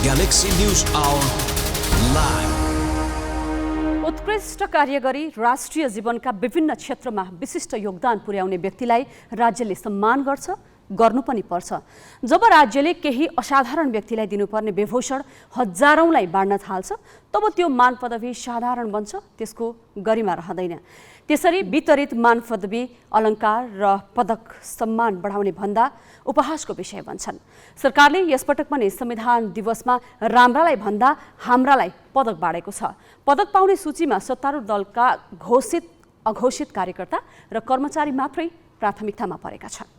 Galaxy News Hour live. उत्कृष्ट कार्य गरी राष्ट्रिय जीवनका विभिन्न क्षेत्रमा विशिष्ट योगदान पुर्याउने व्यक्तिलाई राज्यले सम्मान गर्छ, गर्नु पनि पर्छ। जब राज्यले केही असाधारण व्यक्तिलाई दिनुपर्ने विभूषण हजारौंलाई बाँड्न थाल्छ, तब त्यो मान पदवी साधारण बन्छ, त्यसको गरिमा रहँदैन। त्यसरी वितरित मान पदवी, अलङ्कार र पदक सम्मान बढाउने भन्दा उपहासको विषय बन्छन्। सरकारले यसपटक पनि संविधान दिवसमा राम्रालाई भन्दा हाम्रालाई पदक बाँडेको छ। पदक पाउने सूचीमा सत्तारूढ दलका घोषित अघोषित कार्यकर्ता र कर्मचारी मात्रै प्राथमिकतामा परेका छन्।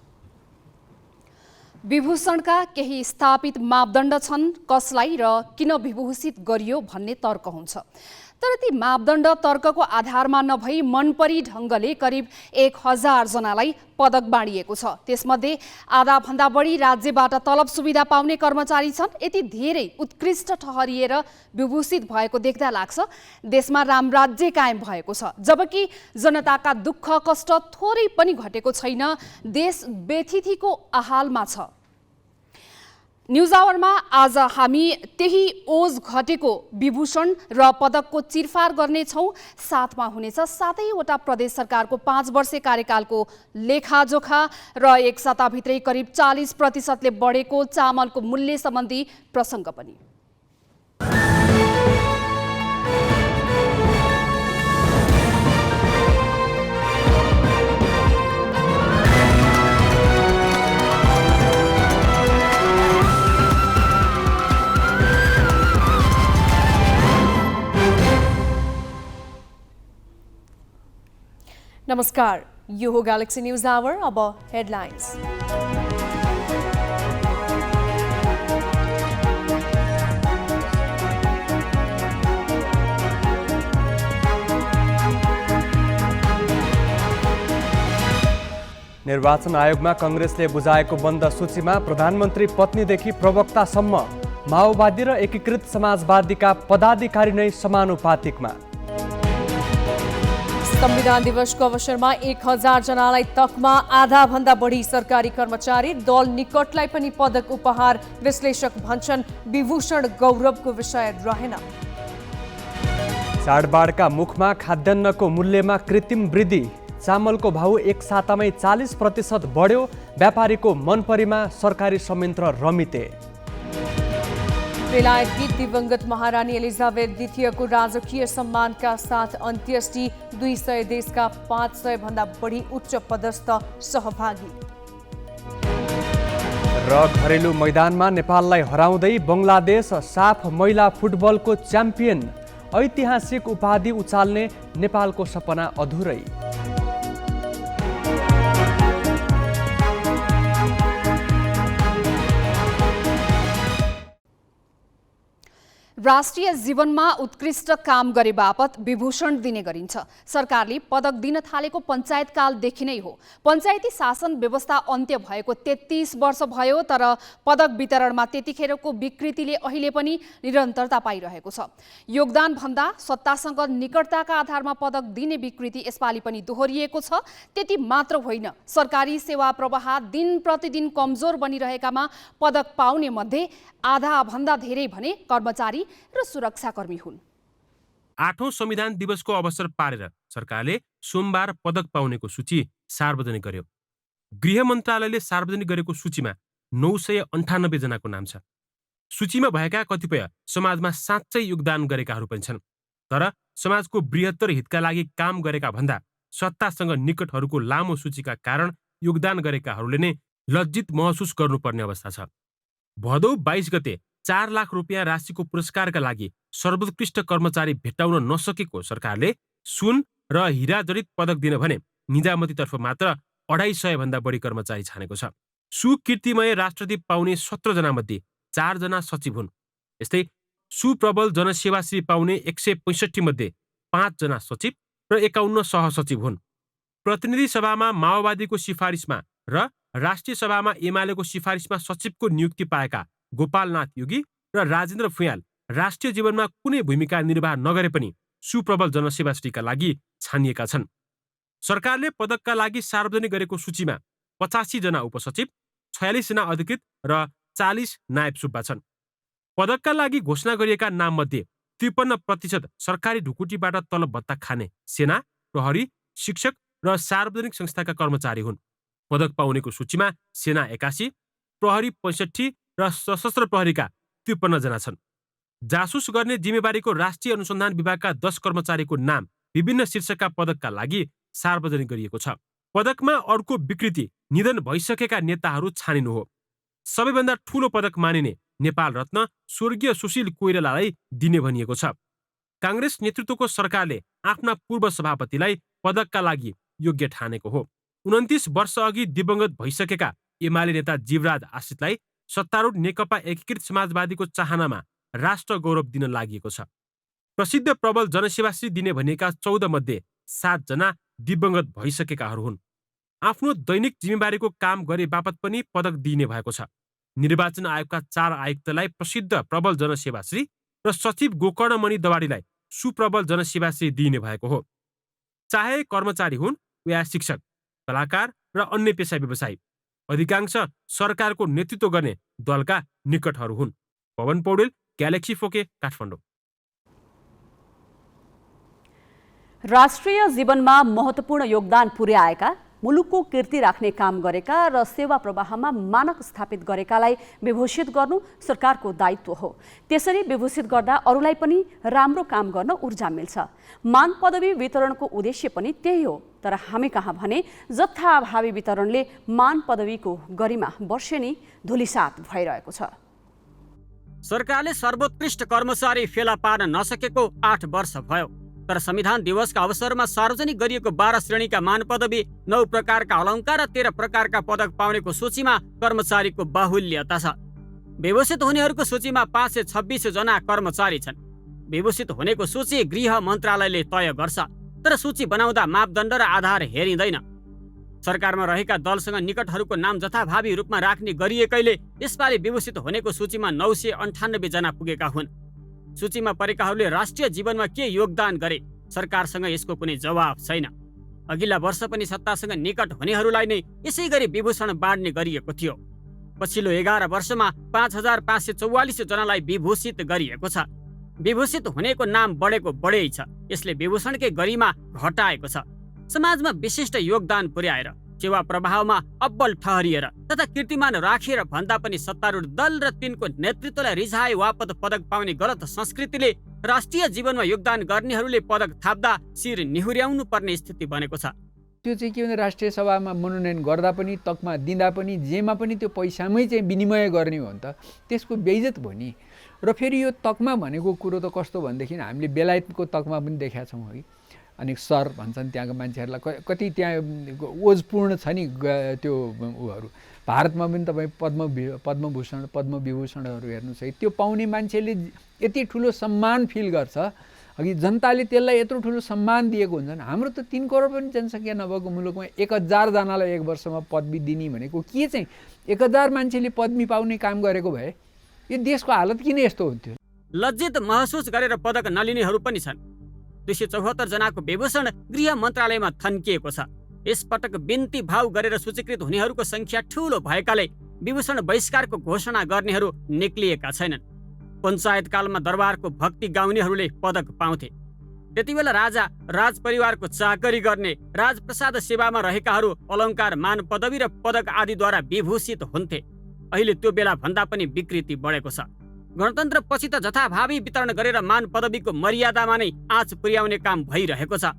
विभूषणका केही स्थापित मापदण्ड छन्, कसलाई र किन विभूषित गरियो भन्ने तर्क हुन्छ। तर ती मापदण्ड तर्कको आधारमा नभई मनपरी ढङ्गले करिब 1000 जनालाई पदक बाँडिएको छ। त्यसमध्ये आधाभन्दा बढी राज्यबाट तलब सुविधा पाउने कर्मचारी छन्। यति धेरै उत्कृष्ट ठहरिएर विभूषित भएको देख्दा लाग्छ देशमा रामराज्य कायम भएको छ, जबकि जनताका दुःख कष्ट थोरै पनि घटेको छैन। देश बेथितिको आहालमा छ। न्युज आवरमा आज हामी त्यही ओज घटेको विभूषण र पदकको चिरफार गर्नेछौँ। साथमा हुनेछ 7वटा प्रदेश सरकारको 5 वर्षे कार्यकालको लेखाजोखा र एक साताभित्रै करिब 40% बढेको चामलको मूल्य सम्बन्धी प्रसङ्ग पनि। नमस्कार, यो हो गैलेक्सी न्यूज आवर। अब हेडलाइन्स। निर्वाचन आयोगमा कांग्रेसले बुझाएको बन्द सूचीमा प्रधानमन्त्री पत्नीदेखि प्रवक्तासम्म माओवादी र एकीकृत समाजवादीका पदाधिकारी नै समानुपातिकमा। संविधान दिवसको अवसरमा 1000 जनालाई तकमा, आधाभन्दा बढी सरकारी कर्मचारी, दल निकटलाई पनि पदक उपहार। विश्लेषक भन्छन् विभूषण गौरवको विषय रहेन। चाडबाडका मुखमा खाद्यान्नको मूल्यमा कृत्रिम वृद्धि, चामलको भाउ एक सातामै 40% बढ्यो। व्यापारीको मनपरीमा सरकारी संयन्त्र रमिते। बेलायतकी दिवंगत महारानी एलिजाबेथ द्वितीयको राजकीय सम्मानका साथ अन्त्येष्टि। 200 देशका 500 भन्दा बढी उच्च पदस्थ सहभागी। र घरेलु मैदानमा नेपाललाई हराउँदै बङ्गलादेश साफ महिला फुटबलको च्याम्पियन। ऐतिहासिक उपाधि उचाल्ने नेपालको सपना अधुरै। राष्ट्रिय जीवनमा उत्कृष्ट काम गरे बापत विभूषण दिने गरिन्छ। सरकारले पदक दिन थालेको पञ्चायतकालदेखि नै हो। पञ्चायती शासन व्यवस्था अन्त्य भएको 33 वर्ष भयो, तर पदक वितरणमा त्यतिखेरको विकृतिले अहिले पनि निरन्तरता पाइरहेको छ। योगदान भन्दा सत्तासँग निकटताका आधारमा पदक दिने विकृति यसपालि पनि दोहोरिएको छ। त्यति मात्र होइन, सरकारी सेवा प्रवाह दिन प्रतिदिन कमजोर बनिरहेकामा पदक पाउने मध्ये आधा भन्दा धेरै भने कर्मचारी र सुरक्षाकर्मी हुन्। 8औं संविधान दिवसको अवसर पारेर सरकारले सोमबार पदक पाउनेको सूची सार्वजनिक गर्यो। गृह मन्त्रालयले सार्वजनिक गरेको सूचीमा 998 जनाको नाम छ। सूचीमा भएका कतिपय समाजमा साँच्चै योगदान गरेकाहरू पनि छन्, तर समाजको बृहत्तर हितका लागि काम गरेका भन्दा सत्तासँग निकटहरूको लामो सूचीका कारण योगदान गरेकाहरूले नै लज्जित महसुस गर्नुपर्ने अवस्था छ। भदौ 22 गते 4 लाख रुपियाँ राशिको पुरस्कारका लागि सर्वोत्कृष्ट कर्मचारी भेट्टाउन नसकेको सरकारले सुन र हिरा जडित पदक दिन भने निजामतीतर्फ मात्र 250 भन्दा बढी कर्मचारी छानेको छ। सुकीर्तिमय राष्ट्रदीप पाउने 17 जना मध्ये 4 जना सचिव हुन्। यस्तै सुप्रबल जनसेवाश्री पाउने 165 मध्ये 5 जना सचिव र 51 सहसचिव हुन्। प्रतिनिधि सभामा माओवादीको सिफारिसमा र राष्ट्रिय सभामा एमालेको सिफारिसमा सचिवको नियुक्ति पाएका गोपालनाथ योगी र राजेन्द्र फुयाल राष्ट्रिय जीवनमा कुनै भूमिका निर्वाह नगरे पनि सुप्रबल जनसेवाश्रीका लागि छानिएका छन्। सरकारले पदकका लागि सार्वजनिक गरेको सूचीमा 85 जना उपसचिव, 46 जना अधिकृत र 40 नायब सुब्बा छन्। पदकका लागि घोषणा गरिएका नाममध्ये 53% सरकारी ढुकुटीबाट तलब भत्ता खाने सेना, प्रहरी, शिक्षक र सार्वजनिक संस्थाका कर्मचारी हुन्। पदक पाउनेको सूचीमा सेना 81, प्रहरी 65 र सशस्त्र प्रहरीका 53 जना छन्। जासुस गर्ने जिम्मेवारीको राष्ट्रिय अनुसन्धान विभागका 10 कर्मचारीको नाम विभिन्न शीर्षकका पदकका लागि सार्वजनिक गरिएको छ। पदकमा अर्को विकृति निधन भइसकेका नेताहरू छानिनु हो। सबैभन्दा ठूलो पदक मानिने नेपाल रत्न स्वर्गीय सुशील कोइरालालाई दिने भनिएको छ। काङ्ग्रेस नेतृत्वको सरकारले आफ्ना पूर्व सभापतिलाई पदकका लागि योग्य ठानेको हो। 29 वर्ष अघि दिवंगत भइसकेका एमाले नेता जीवराज आश्रितलाई सत्तारूढ नेकपा एकीकृत समाजवादीको चाहनामा राष्ट्र गौरव दिन लागि छ। प्रसिद्ध प्रबल जनसेवाश्री दिने भनिएका 14 मध्ये 7 जना दिवंगत भइसकेकाहरू हुन्। आफ्नो दैनिक जिम्मेवारीको काम गरे बापत पनि पदक दिइने भएको छ। निर्वाचन आयोगका 4 आयुक्तलाई प्रसिद्ध प्रबल जनसेवाश्री र सचिव गोकर्णमणि दवाडीलाई सुप्रबल जनसेवाश्री दिइने भएको हो। चाहे कर्मचारी हुन् वा शिक्षक, कलाकार र अन्य पेसा व्यवसायी, अधिकांश सरकारको नेतृत्व गर्ने दलका निकटहरू हुन्। पवन पौडेल, ग्यालेक्सी फोके, काठमाडौँ। राष्ट्रिय जीवनमा महत्त्वपूर्ण योगदान पुर्याएका, मुलुकको कीर्ति राख्ने काम गरेका र सेवा प्रवाहमा मानक स्थापित गरेकालाई विभूषित गर्नु सरकारको दायित्व हो। त्यसरी विभूषित गर्दा अरूलाई पनि राम्रो काम गर्न ऊर्जा मिल्छ। मान पदवी वितरणको उद्देश्य पनि त्यही हो। तर हामी कहाँ भने जथाभावी वितरणले मान पदवीको गरिमा वर्षेनी धुलिसात भइरहेको छ। सरकारले सर्वोत्कृष्ट कर्मचारी फेला पार्न नसकेको 8 वर्ष भयो। तर संविधान दिवसका अवसरमा सार्वजनिक गरिएको 12 श्रेणीका मान पदवी, 9 प्रकारका अलङ्कार र 13 प्रकारका पदक पाउनेको सूचीमा कर्मचारीको बाहुल्यता छ। विभूषित हुनेहरूको सूचीमा 526 जना कर्मचारी छन्। विभूषित हुनेको सूची गृह मन्त्रालयले तय गर्छ, तर सूची बनाउँदा मापदण्ड र आधार हेरिँदैन। सरकारमा रहेका दलसँग निकटहरूको नाम जथाभावी रूपमा राख्ने गरिएकैले यसपालि विभूषित हुनेको सूचीमा 998 जना पुगेका हुन्। सूचीमा परेकाहरूले राष्ट्रिय जीवनमा के योगदान गरे, सरकारसँग यसको कुनै जवाब छैन। अघिल्ला वर्ष पनि सत्तासँग निकट हुनेहरूलाई नै यसै गरी विभूषण बाँड्ने गरिएको थियो। पछिल्लो 11 वर्षमा 5544 जनालाई विभूषित गरिएको छ। विभूषित हुनेको नाम बढेको बढै छ, यसले विभूषणकै गरिमा घटाएको छ। समाजमा विशिष्ट योगदान पुर्याएर, सेवा प्रवाहमा अब्बल ठहरिएर तथा कीर्तिमान राखेर भन्दा पनि सत्तारूढ दल र तिनको नेतृत्वलाई रिझाए वापत पदक पाउने गलत संस्कृतिले राष्ट्रिय जीवनमा योगदान गर्नेहरूले पदक थाप्दा शिर निहुर्याउनु पर्ने स्थिति बनेको छ। त्यो चाहिँ के भने राष्ट्रिय सभामा मनोनयन गर्दा पनि, तकमा दिँदा पनि, जेमा पनि त्यो पैसामै चाहिँ विनिमय गर्ने हो नि त, त्यसको बेइज्जत भयो नि। र फेरि यो तकमा भनेको कुरो त कस्तो भनेदेखि हामीले बेलायतको तकमा पनि देखाएको छौँ है। अनि सर भन्छन् त्यहाँको मान्छेहरूलाई, कति त्यहाँ ओजपूर्ण छ नि त्यो उहरू। भारतमा पनि तपाईँ पद्मभूषण पद्मविभूषणहरू हेर्नुहोस् है, त्यो पाउने मान्छेले यति ठुलो सम्मान फिल गर्छ। अघि जनताले त्यसलाई यत्रो ठुलो सम्मान दिएको हुन्छन्। हाम्रो त 3 करोड पनि जनसङ्ख्या नभएको मुलुकमा 1000 जनालाई 1 वर्षमा पदवी दिने भनेको के चाहिँ 1000 मान्छेले पदवी पाउने काम गरेको भए यो देशको हालत किन यस्तो हुन्थ्यो? लज्जित महसुस गरेर पदक नलिनेहरू पनि छन्। 274 जनाको विभूषण गृह मन्त्रालयमा थन्किएको छ। यसपटक बिन्ती भाव गरेर सूचीकृत हुनेहरूको संख्या ठूलो भएकाले विभूषण बहिष्कारको घोषणा गर्नेहरू निक्लिएका छैनन्। पञ्चायतकालमा दरबारको भक्ति गाउनेहरूले पदक पाउँथे। त्यतिबेला राजा, राजपरिवारको चाकरी गर्ने, राजप्रसाद सेवामा रहेकाहरू अलङ्कार, मान पदवी र पदक आदिद्वारा विभूषित हुन्थे। अहिले त्यो बेला भन्दा पनि विकृति बढेको छ। गणतन्त्रपछि त जथाभावी वितरण गरेर मान पदवीको मर्यादामा नै आँच पुर्याउने काम भइरहेको छ।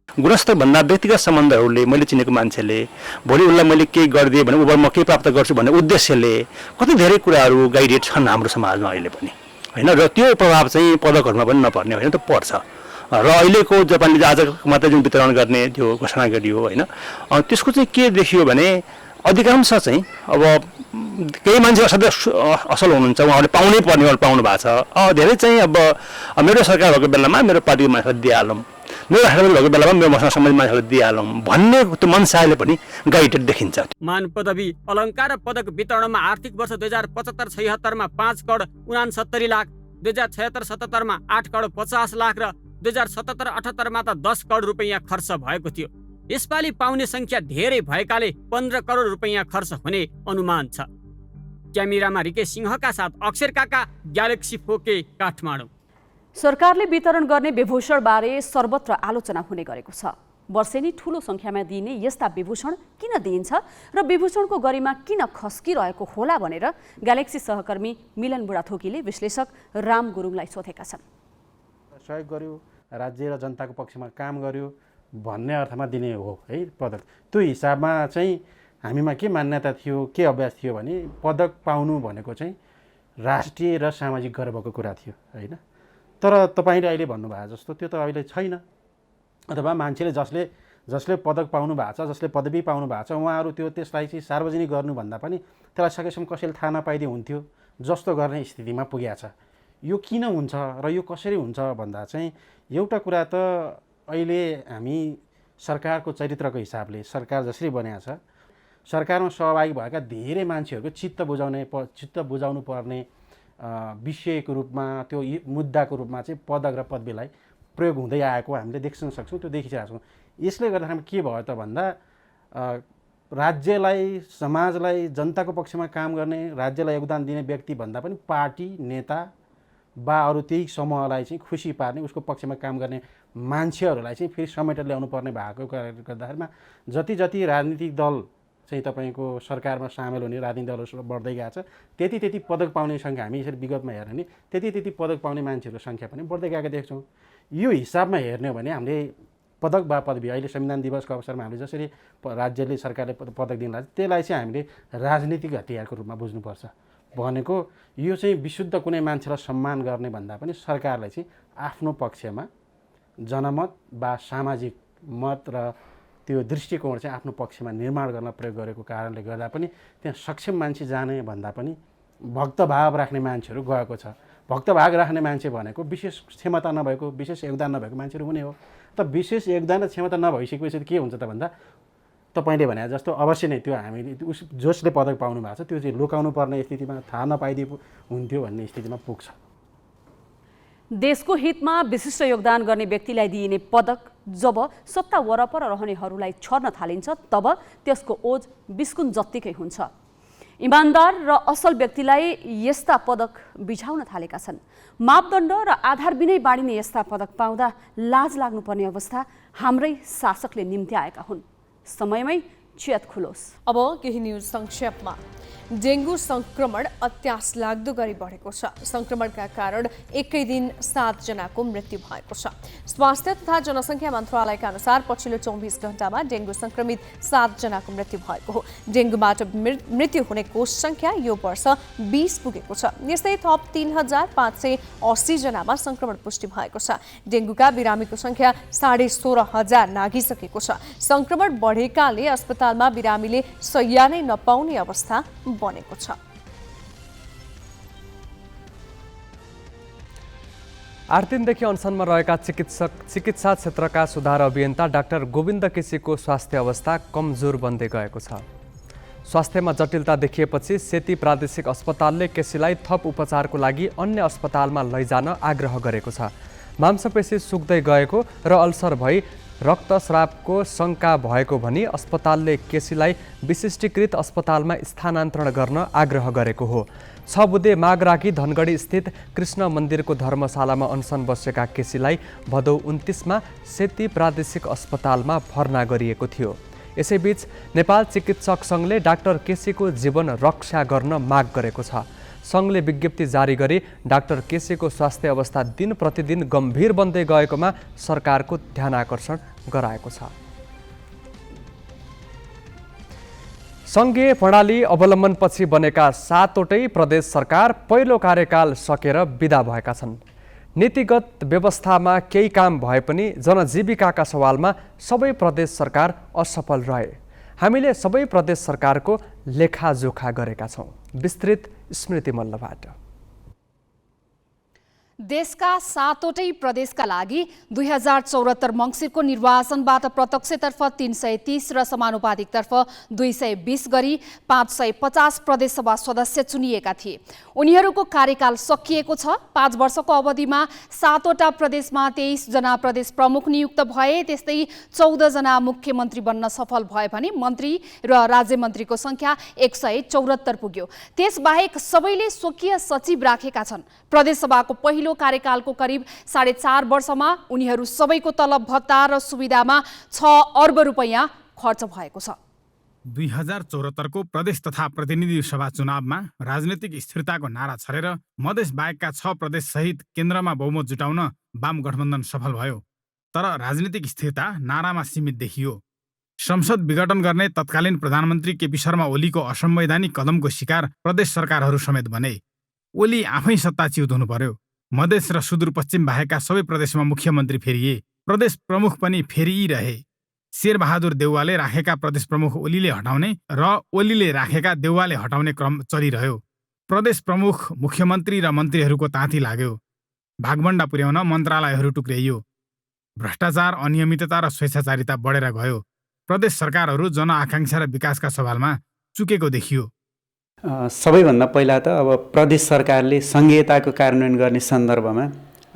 गुणस्तर भन्दा व्यक्तिगत सम्बन्धहरूले मैले चिनेको मान्छेले भोलि उसलाई मैले केही गरिदिएँ भने उबाट म केही प्राप्त गर्छु भन्ने उद्देश्यले कति धेरै कुराहरू गाइडेड छन् हाम्रो समाजमा अहिले पनि होइन। र त्यो प्रभाव चाहिँ पदकहरूमा पनि नपर्ने होइन, त पर्छ। र अहिलेको जापानले आज मात्रै जुन वितरण गर्ने त्यो घोषणा गरियो होइन, त्यसको चाहिँ के देखियो भने अधिकांश चाहिँ अब केही मान्छे असाध्यै असल हुनुहुन्छ, उहाँहरूले पाउनै पर्ने पाउनु भएको छ। धेरै चाहिँ अब मेरो सरकार भएको बेलामा मेरो पार्टीको मान्छेलाई दिइहालौँ, मेरो हातमा भएको बेलामा मेरो मसँग सम्बन्धित मान्छेलाई दिइहालौँ भन्ने त्यो मनसायले पनि गाइडेड देखिन्छ। मान पदवी, अलङ्कार र पदक वितरणमा आर्थिक वर्ष 2075-76 मा 5 करोड 69 लाख, 2076-77 मा 8 करोड 50 लाख र 2077-78 मा त 10 करोड रुपैयाँ खर्च भएको थियो। यसपालि पाउने संख्या धेरै भएकाले 15 करोड रुपैयाँ खर्च हुने अनुमान छ। क्यामेरामा रिके सिंहका साथ अक्षर काका, ग्यालेक्सी 4K, काठमाडौँ। सरकारले वितरण गर्ने विभूषणबारे सर्वत्र आलोचना हुने गरेको छ। वर्षेनी ठूलो संख्यामा दिइने यस्ता विभूषण किन दिइन्छ र विभूषणको गरिमा किन खस्किरहेको होला भनेर ग्यालेक्सी सहकर्मी मिलन बुढाथोकीले विश्लेषक राम गुरुङलाई सोधेका छन्। सहयोग गर्यो, राज्य र जनताको पक्षमा काम गर्यो भन्ने अर्थमा दिने हो है पदक। त्यो हिसाबमा चाहिँ हामीमा के मान्यता थियो, के अभ्यास थियो भने पदक पाउनु भनेको चाहिँ राष्ट्रिय र सामाजिक गर्वको कुरा थियो होइन। तर तपाईँले अहिले भन्नुभएको जस्तो त्यो त अहिले छैन। अथवा मान्छेले जसले पदक पाउनु भएको छ, जसले पदवी पाउनु भएको छ, उहाँहरू त्यसलाई चाहिँ सार्वजनिक गर्नुभन्दा पनि त्यसलाई सकेसम्म कसैले थाहा नपाइदिए हुन्थ्यो जस्तो गर्ने स्थितिमा पुगेको छ। यो किन हुन्छ र यो कसरी हुन्छ भन्दा चाहिँ एउटा कुरा त अहिले हामी सरकारको चरित्रको हिसाबले सरकार जसरी बनेको छ, सरकारमा सहभागी भएका धेरै मान्छेहरूको चित्त बुझाउनु पर्ने विषयको रूपमा, त्यो मुद्दाको रूपमा चाहिँ पदक र पदवीलाई प्रयोग हुँदै आएको हामीले देख्न सक्छौँ, त्यो देखिरहेका छौँ। यसले गर्दाखेरि के भयो त भन्दा राज्यलाई, समाजलाई, जनताको पक्षमा काम गर्ने, राज्यलाई योगदान दिने व्यक्ति भन्दा पनि पार्टी नेता वा अरू त्यही समूहलाई चाहिँ खुसी पार्ने, उसको पक्षमा काम गर्ने मान्छेहरूलाई चाहिँ फेरि समेटेर ल्याउनु पर्ने भएको कारणले गर्दाखेरिमा जति राजनीतिक दल चाहिँ तपाईँको सरकारमा सामेल हुने राजनीतिक दलहरू बढ्दै गएको छ, त्यति पदक पाउने सङ्ख्या हामी यसरी विगतमा हेर्ने नि त्यति पदक पाउने मान्छेहरूको सङ्ख्या पनि बढ्दै गएको देख्छौँ। यो हिसाबमा हेर्ने हो भने हामीले पदक वा पदवी अहिले संविधान दिवसको अवसरमा हामीले जसरी राज्यले सरकारले पदक दिन लाग्छ त्यसलाई चाहिँ हामीले राजनीतिक हतियारको रूपमा बुझ्नुपर्छ। भनेको यो चाहिँ विशुद्ध कुनै मान्छेलाई सम्मान गर्ने भन्दा पनि सरकारले चाहिँ आफ्नो पक्षमा जनमत वा सामाजिक मत र त्यो दृष्टिकोण चाहिँ आफ्नो पक्षमा निर्माण गर्न प्रयोग गरेको कारणले गर्दा पनि त्यहाँ सक्षम मान्छे जाने भन्दा पनि भक्तभाव राख्ने मान्छेहरू गएको छ। भक्तभाव राख्ने मान्छे भनेको विशेष क्षमता नभएको, विशेष योगदान नभएको मान्छेहरू हुने हो। त विशेष योगदान र क्षमता नभइसकेपछि के हुन्छ त भन्दा तपाईँले भने जस्तो अवश्य नै त्यो हामीले जसले पदक पाउनु भएको छ त्यो चाहिँ लुकाउनु पर्ने स्थितिमा, थाहा नपाइदिए हुन्थ्यो भन्ने स्थितिमा पुग्छ। देशको हितमा विशिष्ट योगदान गर्ने व्यक्तिलाई दिइने पदक जब सत्ता वरपर रहनेहरूलाई छर्न थालिन्छ तब त्यसको ओज बिस्कुन जत्तिकै हुन्छ। इमान्दार र असल व्यक्तिलाई यस्ता पदक बिछाउन थालेका छन्। मापदण्ड र आधार बिनै बाँडिने यस्ता पदक पाउँदा लाज लाग्नुपर्ने अवस्था हाम्रै शासकले निम्त्याएका हुन्। समयमै चियत खुलोस्। अब केही न्युज संक्षेपमा। डेङ्गु संक्रमण अत्यास लाग्दो गरी बढेको छ। संक्रमणका कारण एकै दिन 7 जनाको मृत्यु भएको छ। स्वास्थ्य तथा जनसङ्ख्या मन्त्रालयका अनुसार पछिल्लो 24 घण्टामा डेङ्गु संक्रमित 7 जनाको मृत्यु भएको हो। डेङ्गुबाट मृत्यु हुनेको सङ्ख्या यो वर्ष 20 पुगेको छ। यस्तै थप 3580 जनामा संक्रमण पुष्टि भएको छ। डेङ्गुका बिरामीको सङ्ख्या 16,500 नाघिसकेको छ। संक्रमण बढेकाले अस्पतालमा बिरामीले शय्या नै नपाउने अवस्था बनेको छ। 8 दिनदेखि अनसनमा रहेका चिकित्सा क्षेत्रका सुधार अभियन्ता डाक्टर गोविन्द केसीको स्वास्थ्य अवस्था कमजोर बन्दै गएको छ। स्वास्थ्यमा जटिलता देखिएपछि सेती प्रादेशिक अस्पतालले केसीलाई थप उपचारको लागि अन्य अस्पतालमा लैजान आग्रह गरेको छ। मांसपेशी सुक्दै गएको र अल्सर भई रक्तस्रावको शङ्का भएको भनी अस्पतालले केसीलाई विशिष्टीकृत अस्पतालमा स्थानान्तरण गर्न आग्रह गरेको हो। 6 बुधे माग राखी धनगढी स्थित कृष्ण मन्दिरको धर्मशालामा अनसन बसेका केसीलाई भदौ 29मा सेती प्रादेशिक अस्पतालमा भर्ना गरिएको थियो। यसैबीच नेपाल चिकित्सक सङ्घले डाक्टर केसीको जीवन रक्षा गर्न माग गरेको छ। सङ्घले विज्ञप्ति जारी गरी डाक्टर केसीको स्वास्थ्य अवस्था दिन प्रतिदिन गम्भीर बन्दै गएकोमा सरकारको ध्यानाकर्षण गराएको छ। सङ्घीय प्रणाली अवलम्बनपछि बनेका 7वटै प्रदेश सरकार पहिलो कार्यकाल सकेर बिदा भएका छन्। नीतिगत व्यवस्थामा केही काम भए पनि जनजीविकाका सवालमा सबै प्रदेश सरकार असफल रहे। हामीले सबै प्रदेश सरकारको लेखाजोखा गरेका छौँ। विस्तृत स्मृति मल्लबाट। देशका 7वटै प्रदेशका लागि 2074 मङ्सिरको निर्वाचनबाट प्रत्यक्षतर्फ 330 र समानुपातिकतर्फ 220 गरी 550 प्रदेशसभा सदस्य चुनिएका थिए। उनीहरूको कार्यकाल सकिएको छ। 5 वर्षको अवधिमा 7वटा प्रदेशमा 23 जना प्रदेश प्रमुख नियुक्त भए। त्यस्तै 14 जना मुख्यमन्त्री बन्न सफल भए भने मन्त्री र राज्यमन्त्रीको सङ्ख्या 174 पुग्यो। त्यसबाहेक सबैले स्वकीय सचिव राखेका छन्। प्रदेशसभाको पहिलो कार्यकालको करिब 4.5 वर्षमा उनीहरू सबैको तलब भत्ता र सुविधामा 6 अर्ब रुपैयाँ खर्च भएको छ। 2074 को प्रदेश तथा प्रतिनिधि सभा चुनावमा राजनीतिक स्थिरताको नारा छरेर मधेस बाहेकका 6 प्रदेश सहित केन्द्रमा बहुमत जुटाउन वाम गठबन्धन सफल भयो। तर राजनीतिक स्थिरता नारामा सीमित देखियो। संसद विघटन गर्ने तत्कालीन प्रधानमन्त्री केपी शर्मा ओलीको असंवैधानिक कदमको शिकार प्रदेश सरकारहरू समेत बने। ओली आफै सत्ताच्युत हुनु पर्यो। मधेस र सुदूरपश्चिम बाहेकका सबै प्रदेशमा मुख्यमन्त्री फेरिए। प्रदेश प्रमुख पनि फेरिरहे। शेरबहादुर देउवाले राखेका प्रदेश प्रमुख ओलीले हटाउने र ओलीले राखेका देउवाले हटाउने क्रम चलिरह्यो। प्रदेश प्रमुख, मुख्यमन्त्री र मन्त्रीहरूको ताती लाग्यो। भागभण्डा पुर्याउन मन्त्रालयहरू टुक्र्याइयो। भ्रष्टाचार, अनियमितता र स्वेच्छाचारिता बढेर गयो। प्रदेश सरकारहरू जनआकाङ्क्षा र विकासका सवालमा चुकेको देखियो। सबैभन्दा पहिला त अब प्रदेश सरकारले सङ्घीयताको कार्यान्वयन गर्ने सन्दर्भमा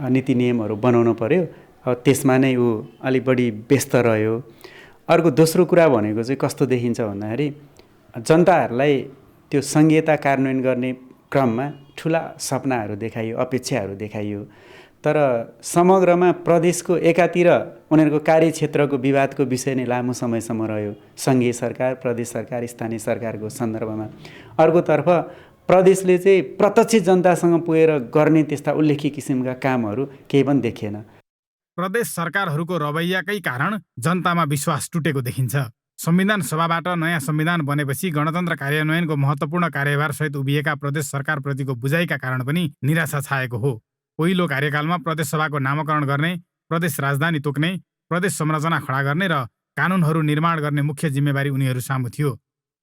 नीति नियमहरू बनाउनु पर्यो। त्यसमा नै ऊ अलि बढी व्यस्त रह्यो। अर्को दोस्रो कुरा भनेको चाहिँ कस्तो देखिन्छ भन्दाखेरि जनताहरूलाई त्यो सङ्घीयता कार्यान्वयन गर्ने क्रममा ठुला सपनाहरू देखाइयो, अपेक्षाहरू देखाइयो। तर समग्रमा प्रदेशको एकातिर उनीहरूको कार्यक्षेत्रको विवादको विषय नै लामो समयसम्म रह्यो, सङ्घीय सरकार, प्रदेश सरकार, स्थानीय सरकारको सन्दर्भमा। अर्कोतर्फ प्रदेशले चाहिँ प्रत्यक्ष जनतासँग पुगेर गर्ने त्यस्ता उल्लेख्य किसिमका कामहरू केही पनि देखिएन। प्रदेश सरकारहरूको रवैयाकै कारण जनतामा विश्वास टुटेको देखिन्छ। संविधान सभाबाट नयाँ संविधान बनेपछि गणतन्त्र कार्यान्वयनको महत्त्वपूर्ण कार्यभार सहित उभिएका प्रदेश सरकारप्रतिको बुझाइका कारण पनि निराशा छाएको हो। पहिलो कार्यकालमा प्रदेश सभाको नामकरण गर्ने, प्रदेश राजधानी तोक्ने, प्रदेश संरचना खडा गर्ने र कानुनहरू निर्माण गर्ने मुख्य जिम्मेवारी उनीहरू सामु थियो।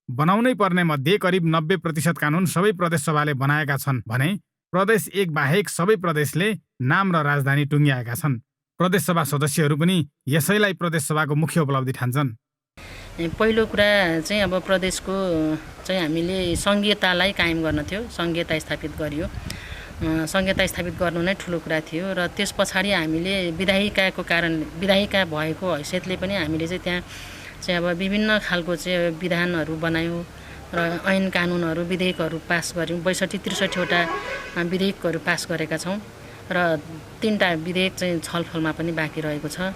बनाउनै पर्ने मध्ये करिब 90% कानुन सबै प्रदेश सभाले बनाएका छन् भने प्रदेश एक बाहेक सबै प्रदेशले नाम र राजधानी टुङ्ग्याएका छन्। प्रदेश सभा सदस्यहरू पनि यसैलाई प्रदेश सभाको मुख्य उपलब्धि ठान्छन्। पहिलो कुरा चाहिँ अब प्रदेशको चाहिँ हामीले सङ्घीयतालाई कायम गर्न थियो, सङ्घीयता स्थापित गरियो। सङ्घीयता स्थापित गर्नु नै ठुलो कुरा थियो र त्यस पछाडि हामीले विधायिकाको विधायिका भएको हैसियतले पनि हामीले चाहिँ त्यहाँ चाहिँ अब विभिन्न खालको चाहिँ विधानहरू बनायौँ र ऐन कानुनहरू, विधेयकहरू पास गऱ्यौँ। 62-63 वटा विधेयकहरू पास गरेका छौँ र 3टा विधेयक चाहिँ छलफलमा पनि बाँकी रहेको छ।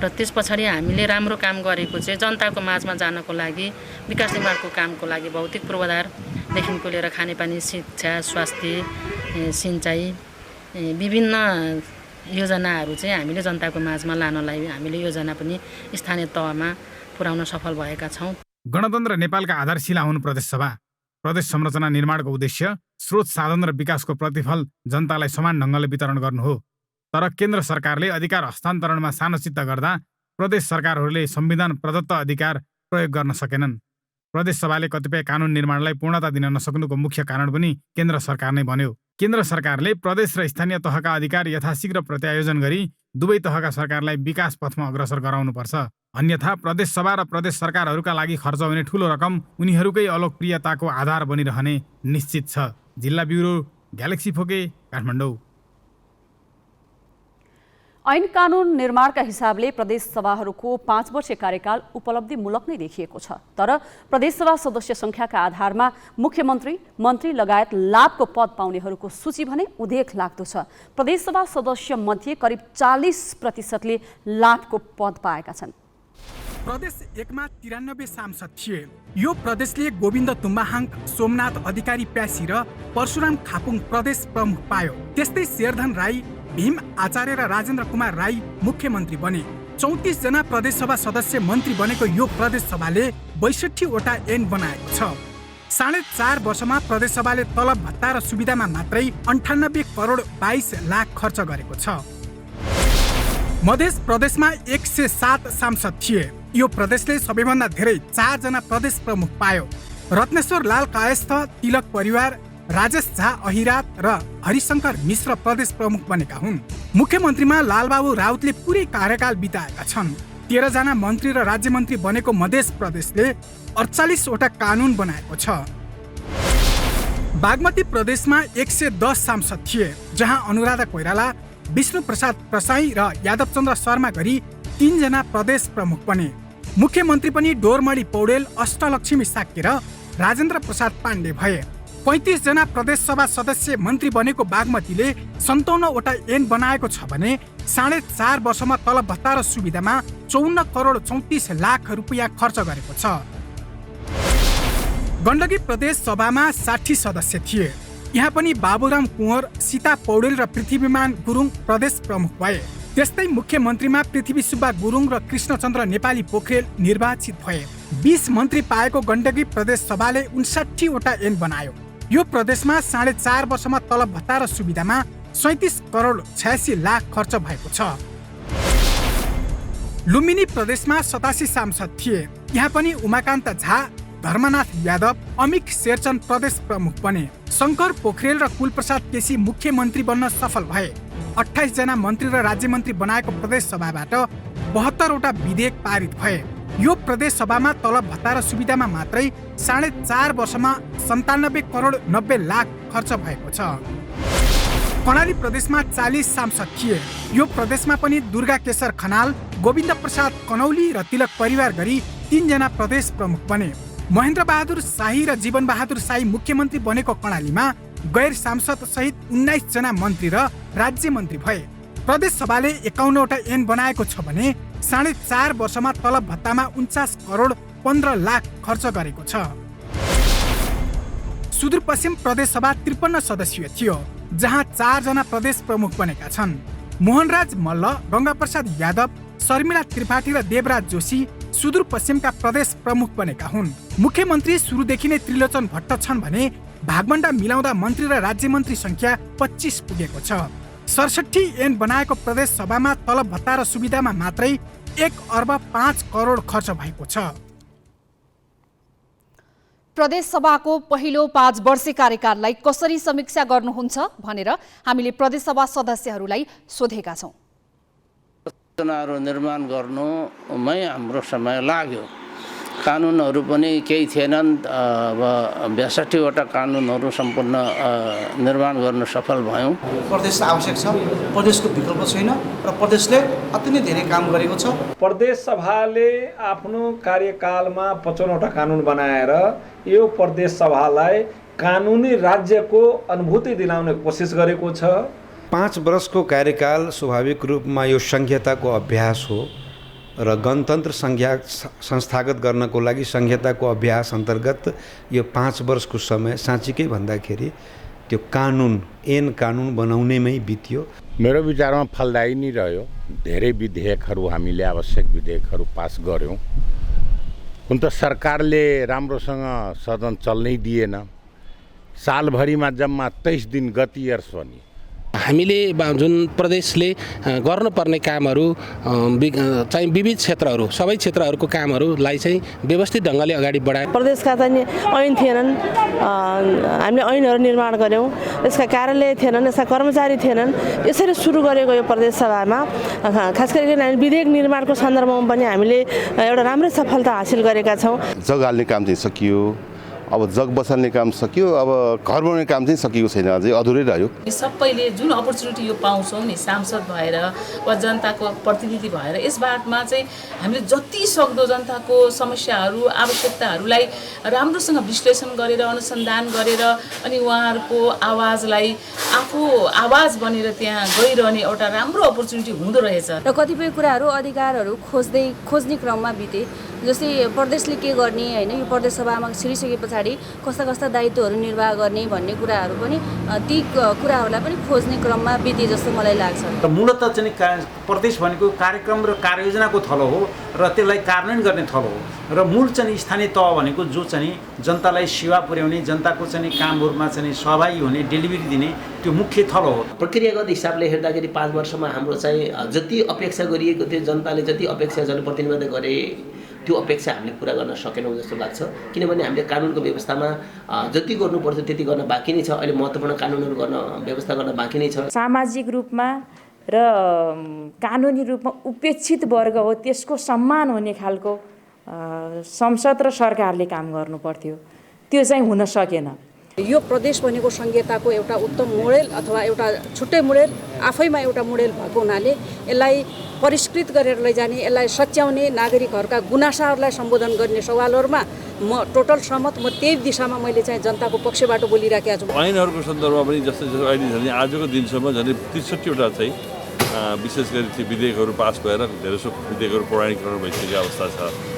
र त्यस पछाडि हामीले राम्रो काम गरेको चाहिँ जनताको माझमा जानको लागि, विकास निर्माणको कामको लागि भौतिक पूर्वाधारदेखिको लिएर खानेपानी, शिक्षा, स्वास्थ्य, सिँचाइ, विभिन्न योजनाहरू चाहिँ हामीले जनताको माझमा लानलाई हामीले योजना पनि स्थानीय तहमा पुर्याउन सफल भएका छौँ। गणतन्त्र नेपालका आधारशिला हुनु प्रदेश सभा। प्रदेश संरचना निर्माणको उद्देश्य स्रोत साधन र विकासको प्रतिफल जनतालाई समान ढङ्गले वितरण गर्नु हो। तर केन्द्र सरकारले अधिकार हस्तान्तरणमा सानोचित्त गर्दा प्रदेश सरकारहरूले संविधान प्रदत्त अधिकार प्रयोग गर्न सकेनन्। प्रदेश सभाले कतिपय कानुन निर्माणलाई पूर्णता दिन नसक्नुको मुख्य कारण पनि केन्द्र सरकार नै बन्यो। केन्द्र सरकारले प्रदेश र स्थानीय तहका अधिकार यथाशीघ्र प्रत्यायोजन गरी दुवै तहका सरकारलाई विकास पथमा अग्रसर गराउनुपर्छ। अन्यथा प्रदेश सभा र प्रदेश सरकारहरूका लागि खर्च हुने ठूलो रकम उनीहरूकै अलोकप्रियताको आधार बनिरहने निश्चित छ। जिल्ला ब्युरो, ग्यालेक्सी फोके, काठमाडौँ। ऐन कानुन निर्माणका हिसाबले प्रदेश सभाहरूको 5 वर्षीय कार्यकाल उपलब्धिमूलक नै देखिएको छ। तर प्रदेशसभा सदस्य सङ्ख्याका आधारमा मुख्यमन्त्री, मन्त्री लगायत लाभको पद पाउनेहरूको सूची भने उदेक लाग्दो छ। प्रदेशसभा सदस्य मध्ये करिब 40%ले लाभको पद पाएका छन्। प्रदेश 1 मा 93 सांसद थिए। यो प्रदेशले गोविन्द तुम्बाहाङ, सोमनाथ अधिकारी प्यासी र परशुराम खापुङ प्रदेश प्रमुख पायो। त्यस्तै शेरधन राई, भीम आचार्य र राजेन्द्र कुमार राई मुख्यमन्त्री बने। 34 जना प्रदेशसभा सदस्य मन्त्री बनेको यो प्रदेशसभाले 62 वटा ऐन बनाएको छ। 4.5 वर्षमा प्रदेशसभाले तलब भत्ता र सुविधामा मात्रै 98 करोड 22 लाख खर्च गरेको छ। मधेस प्रदेशमा 107 सांसद थिए। यो प्रदेशले सबैभन्दा धेरै 4 जना प्रदेश प्रमुख पायो। रत्नेश्वर लाल कायस्थ, तिलक परिवार, राजेश झा अहिरात र हरिशंकर मिश्र प्रदेश प्रमुख बनेका हुन्। मुख्यमन्त्रीमा लालबाबु राउतले पुरै कार्यकाल बिताएका छन्। 13 जना मन्त्री र राज्य मन्त्री बनेको मध्य प्रदेशले 48 वटा कानुन बनाएको छ। बागमती प्रदेशमा 110 सांसद थिए, जहाँ अनुराधा कोइराला, विष्णु प्रसाद प्रसाई र यादवचन्द्र शर्मा गरी 3 जना प्रदेश प्रमुख बने। मुख्यमन्त्री पनि डोरमणि पौडेल, अष्टलक्ष्मी साक्य र राजेन्द्र प्रसाद पाण्डे भए। 35 जना प्रदेश सभा सदस्य मन्त्री बनेको बागमतीले 57 वटा ऐन बनाएको छ भने 4.5 वर्षमा तलब भत्ता र सुविधामा 54 करोड 34 लाख रुपियाँ खर्च गरेको छ। गण्डकी प्रदेश सभामा 60 सदस्य थिए। यहाँ पनि बाबुराम कुँवर, सीता पौडेल र पृथ्वीमान गुरुङ प्रदेश प्रमुख भए। त्यस्तै मुख्यमन्त्रीमा पृथ्वी सुब्बा गुरुङ र कृष्णचन्द्र नेपाली पोखरेल निर्वाचित भए। 20 मन्त्री पाएको गण्डकी प्रदेश सभाले 59 वटा ऐन बनायो। यो प्रदेशमा 4.5 वर्षमा तलब भत्ता र सुविधामा 37 करोड 86 लाख खर्च भएको छ। लुम्बिनी प्रदेशमा 87 सांसद थिए। यहाँ पनि उमाकान्त झा, धर्मनाथ यादव, अमिक शेरचन प्रदेश प्रमुख बने। शङ्कर पोखरेल र कुलप्रसाद केसी मुख्यमन्त्री बन्न सफल भए। 28 जना मन्त्री र राज्य मन्त्री बनाएको प्रदेश सभाबाट 72 वटा विधेयक पारित भए। यो प्रदेश सभामा तलब भत्ता र सुविधामा मात्रै 4.5 वर्षमा 97 करोड 90 लाख खर्च भएको छ। कर्णाली प्रदेशमा 40 सांसद थिए। यो प्रदेशमा पनि दुर्गा केशर खनाल, गोविन्द प्रसाद कनौली र तिलक परिवार गरी 3 जना प्रदेश प्रमुख बने। महेन्द्र बहादुर शाही र जीवन बहादुर शाही मुख्यमन्त्री बनेको कर्णालीमा गैर सांसद सहित 19 जना मन्त्री र राज्य मन्त्री भए। प्रदेश सभाले 51 वटा ऐन बनाएको छ भने 4.5 वर्षमा तलब भत्तामा 49 करोड 15 लाख खर्च गरेको छ। सुदूरपश्चिम प्रदेश सभा 53 सदस्यीय थियो, जहाँ 4 जना प्रदेश प्रमुख बनेका छन्। मोहनराज मल्ल, गंगाप्रसाद यादव, शर्मिला त्रिपाठी र देवराज जोशी सुदूरपश्चिमका प्रदेश प्रमुख बनेका हुन्। मुख्यमन्त्री सुरुदेखि नै त्रिलोचन भट्ट छन् भने भागबण्डा मिलाउँदा मन्त्री र राज्य मन्त्री संख्या 25 पुगेको छ। 67 ऐन बनाएको प्रदेश सभामा तलब भत्ता र सुविधामा मात्रै 1 अर्ब 5 करोड खर्च भएको छ। प्रदेश सभाको पहिलो 5 वर्षे कार्यकाललाई कसरी समीक्षा गर्नुहुन्छ भनेर हामीले प्रदेश सभा सदस्यहरूलाई सोधेका छौँ। योजनाहरू निर्माण गर्नुमै हाम्रो समय लाग्यो। कानुनहरू पनि केही थिएनन्। अब 62 वटा कानुनहरू सम्पूर्ण निर्माण गर्न सफल भयौँ। प्रदेश आवश्यक छ, प्रदेशको विकल्प छैन र प्रदेशले अति नै धेरै काम गरेको छ। प्रदेश सभाले आफ्नो कार्यकालमा 55 वटा कानुन बनाएर यो प्रदेश सभालाई कानुनी राज्यको अनुभूति दिलाउने कोसिस गरेको छ। 5 वर्षको कार्यकाल स्वाभाविक रूपमा यो संहिताको अभ्यास हो र गणतन्त्र संस्थागत गर्नको लागि संहिताको अभ्यास अन्तर्गत यो 5 वर्षको समय साँच्चीकै भन्दाखेरि त्यो ऐन कानुन बनाउनेमै बित्यो। मेरो विचारमा फलदायी नै रह्यो। धेरै विधेयकहरू हामीले आवश्यक विधेयकहरू पास गर्यौँ। हुन त सरकारले राम्रोसँग सदन चल्नै दिएन। सालभरिमा जम्मा 23 दिन गतियर्स पनि हामीले जुन प्रदेशले गर्नुपर्ने कामहरू चाहिँ विविध क्षेत्रहरू सबै क्षेत्रहरूको कामहरूलाई चाहिँ व्यवस्थित ढङ्गले अगाडि बढाए। प्रदेशका चाहिँ ऐन थिएनन्, हामीले ऐनहरू निर्माण गऱ्यौँ। यसका कार्यालय थिएनन्, यसका कर्मचारी थिएनन्। यसरी सुरु गरेको यो प्रदेश सभामा खास गरिकन विधेयक निर्माणको सन्दर्भमा पनि हामीले एउटा राम्रै सफलता हासिल गरेका छौँ। जग हाल्ने काम चाहिँ सकियो, अब जग बसाल्ने काम सकियो, अब घर बनाउने काम चाहिँ सकिएको छैन, अझै अधुरै रह्यो। सबैले जुन अपर्च्युनिटी यो पाउँछौँ नि सांसद भएर वा जनताको प्रतिनिधि भएर, यस बाटमा चाहिँ हामीले जति सक्दो जनताको समस्याहरू आवश्यकताहरूलाई राम्रोसँग विश्लेषण गरेर अनुसन्धान गरेर अनि उहाँहरूको आवाजलाई आफू आवाज बनेर त्यहाँ गइरहने एउटा राम्रो अपर्च्युनिटी हुँदो रहेछ। र कतिपय कुराहरू अधिकारहरू खोज्ने क्रममा बिते। जस्तै प्रदेशले के गर्ने होइन, यो प्रदेश सभामा छिरिसके पछाडि कस्ता कस्ता दायित्वहरू निर्वाह गर्ने भन्ने कुराहरू पनि ती कुराहरूलाई पनि खोज्ने क्रममा बिते जस्तो मलाई लाग्छ। र मूलतः चाहिँ प्रदेश भनेको कार्यक्रम र कार्ययोजनाको थलो हो र त्यसलाई कार्यान्वयन गर्ने थलो हो र मूल चाहिँ स्थानीय तह भनेको जो चाहिँ जनतालाई सेवा पुर्याउने, जनताको चाहिँ कामहरूमा चाहिँ सहभागी हुने, डेलिभरी दिने त्यो मुख्य थलो हो। प्रक्रियागत हिसाबले हेर्दाखेरि 5 वर्षमा हाम्रो चाहिँ जति अपेक्षा गरिएको थियो, जनताले जति अपेक्षा जनप्रतिनिधित्व गरे त्यो अपेक्षा हामीले पुरा गर्न सकेनौँ जस्तो लाग्छ। किनभने हामीले कानुनको व्यवस्थामा जति गर्नुपर्छ त्यति गर्न बाँकी नै छ। अहिले महत्त्वपूर्ण कानुनहरू गर्न व्यवस्था गर्न बाँकी नै छ। सामाजिक रूपमा र कानुनी रूपमा उपेक्षित वर्ग हो त्यसको सम्मान हुने खालको संसद र सरकारले काम गर्नुपर्थ्यो, त्यो चाहिँ हुन सकेन। यो प्रदेश भनेको संहिताको एउटा उत्तम मोडेल अथवा एउटा छुट्टै मोडेल आफैमा एउटा मोडेल भएको हुनाले यसलाई परिष्कृत गरेर लैजाने, यसलाई सच्याउने, नागरिकहरूका गुनासाहरूलाई सम्बोधन गर्ने सवालहरूमा म टोटल सहमत। म त्यही दिशामा मैले चाहिँ जनताको पक्षबाट बोलिराखेको छु। ऐनहरूको सन्दर्भमा पनि जस्तै अहिले झन् आजको दिनसम्म झन् 63वटा चाहिँ विशेष गरी ती विधेयकहरू पास भएर धेरैसो विधेयकहरू प्रमाणीकरण भइसकेको अवस्था छ।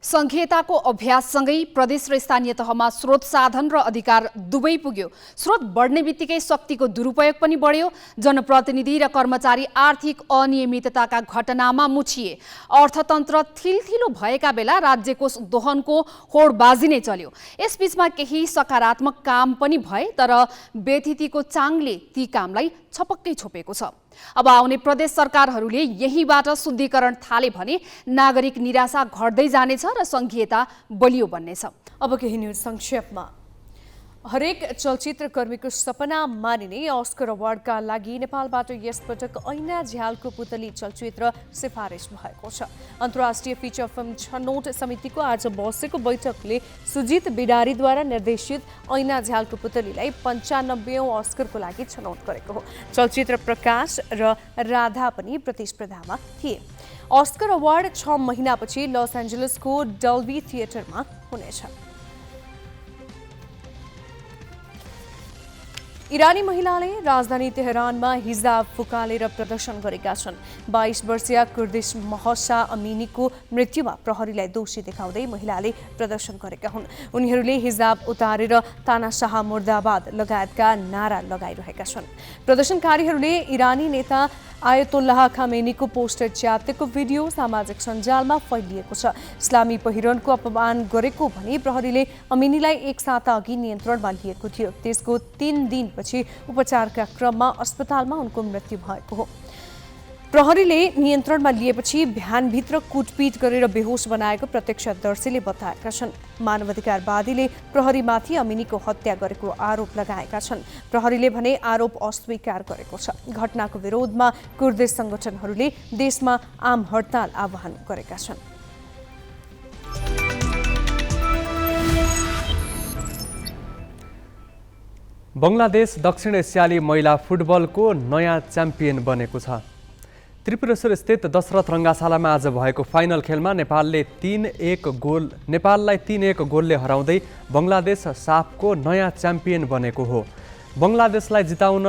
संघीयताको अभ्याससँगै प्रदेश र स्थानीय तहमा स्रोत साधन र अधिकार दुवै पुग्यो। स्रोत बढ्ने बित्तिकै शक्तिको दुरुपयोग पनि बढ्यो। जनप्रतिनिधि र कर्मचारी आर्थिक अनियमितताका घटनामा मुछिए। अर्थतन्त्र थिलथिलो भएका बेला राज्य कोष दोहनको होडबाजी नै चल्यो। यसबीचमा केही सकारात्मक काम पनि भए, तर व्यथितिको चाङले ती कामलाई छपक्कै छोपेको छ। अब आउने प्रदेश सरकारहरूले यहीँबाट शुद्धिकरण थाले भने नागरिक निराशा घट्दै जानेछ र संघीयता बलियो बन्नेछ। अब केही न्यूज संक्षेपमा। हरेक चलचित्र कर्मीको सपना मानिने अस्कर अवार्डका लागि नेपालबाट यसपटक ऐना झ्यालको पुतली चलचित्र सिफारिस भएको छ। अन्तर्राष्ट्रिय फिचर फिल्म छनौट समितिको आज बसेको बैठकले सुजित बिडारीद्वारा निर्देशित ऐना झ्यालको पुतलीलाई 95औं अस्करको लागि छनौट गरेको हो। चलचित्र प्रकाश र राधा पनि प्रतिस्पर्धामा थिए। अस्कर अवार्ड 6 महिनापछि लस एन्जलसको डल्बी थिएटरमा हुनेछ। इरानी महिलाले राजधानी तेहरानमा हिजाब फुकालेर प्रदर्शन गरेका छन्। 22 वर्षीय कुर्दिश महसा अमिनीको मृत्युमा प्रहरीलाई दोषी देखाउँदै महिलाले प्रदर्शन गरेका हुन्। उनीहरूले हिजाब उतारेर तानाशाह मुर्दाबाद लगायतका नारा लगाइरहेका छन्। प्रदर्शनकारीहरूले इरानी नेता आयतुल्लाह खामेनीको पोस्टर च्यातेको भिडियो सामाजिक सञ्जालमा फैलिएको छ। इस्लामी पहिरनको अपमान गरेको भनी प्रहरीले अमिनीलाई एक साता अघि नियन्त्रणमा लिएको थियो। त्यसको 3 दिनपछि उपचारका क्रममा अस्पतालमा उनको मृत्यु भएको हो। प्रहरीले नियन्त्रणमा लिएपछि भ्यानभित्र कुटपिट गरेर बेहोस बनाएको प्रत्यक्षदर्शीले बताएका छन्। मानवाधिकारवादीले प्रहरीमाथि अमिनीको हत्या गरेको आरोप लगाएका छन्। प्रहरीले भने आरोप अस्वीकार गरेको छ। घटनाको विरोधमा कुर्दिश संगठनहरूले देशमा आम हडताल आह्वान गरेका छन्। बङ्गलादेश दक्षिण एसियाली महिला फुटबलको नयाँ च्याम्पियन बनेको छ। त्रिपुरेश्वर स्थित दशरथ रङ्गाशालामा आज भएको फाइनल खेलमा नेपाललाई 3-1 गोलले हराउँदै बङ्गलादेश साफको नयाँ च्याम्पियन बनेको हो। बङ्गलादेशलाई जिताउन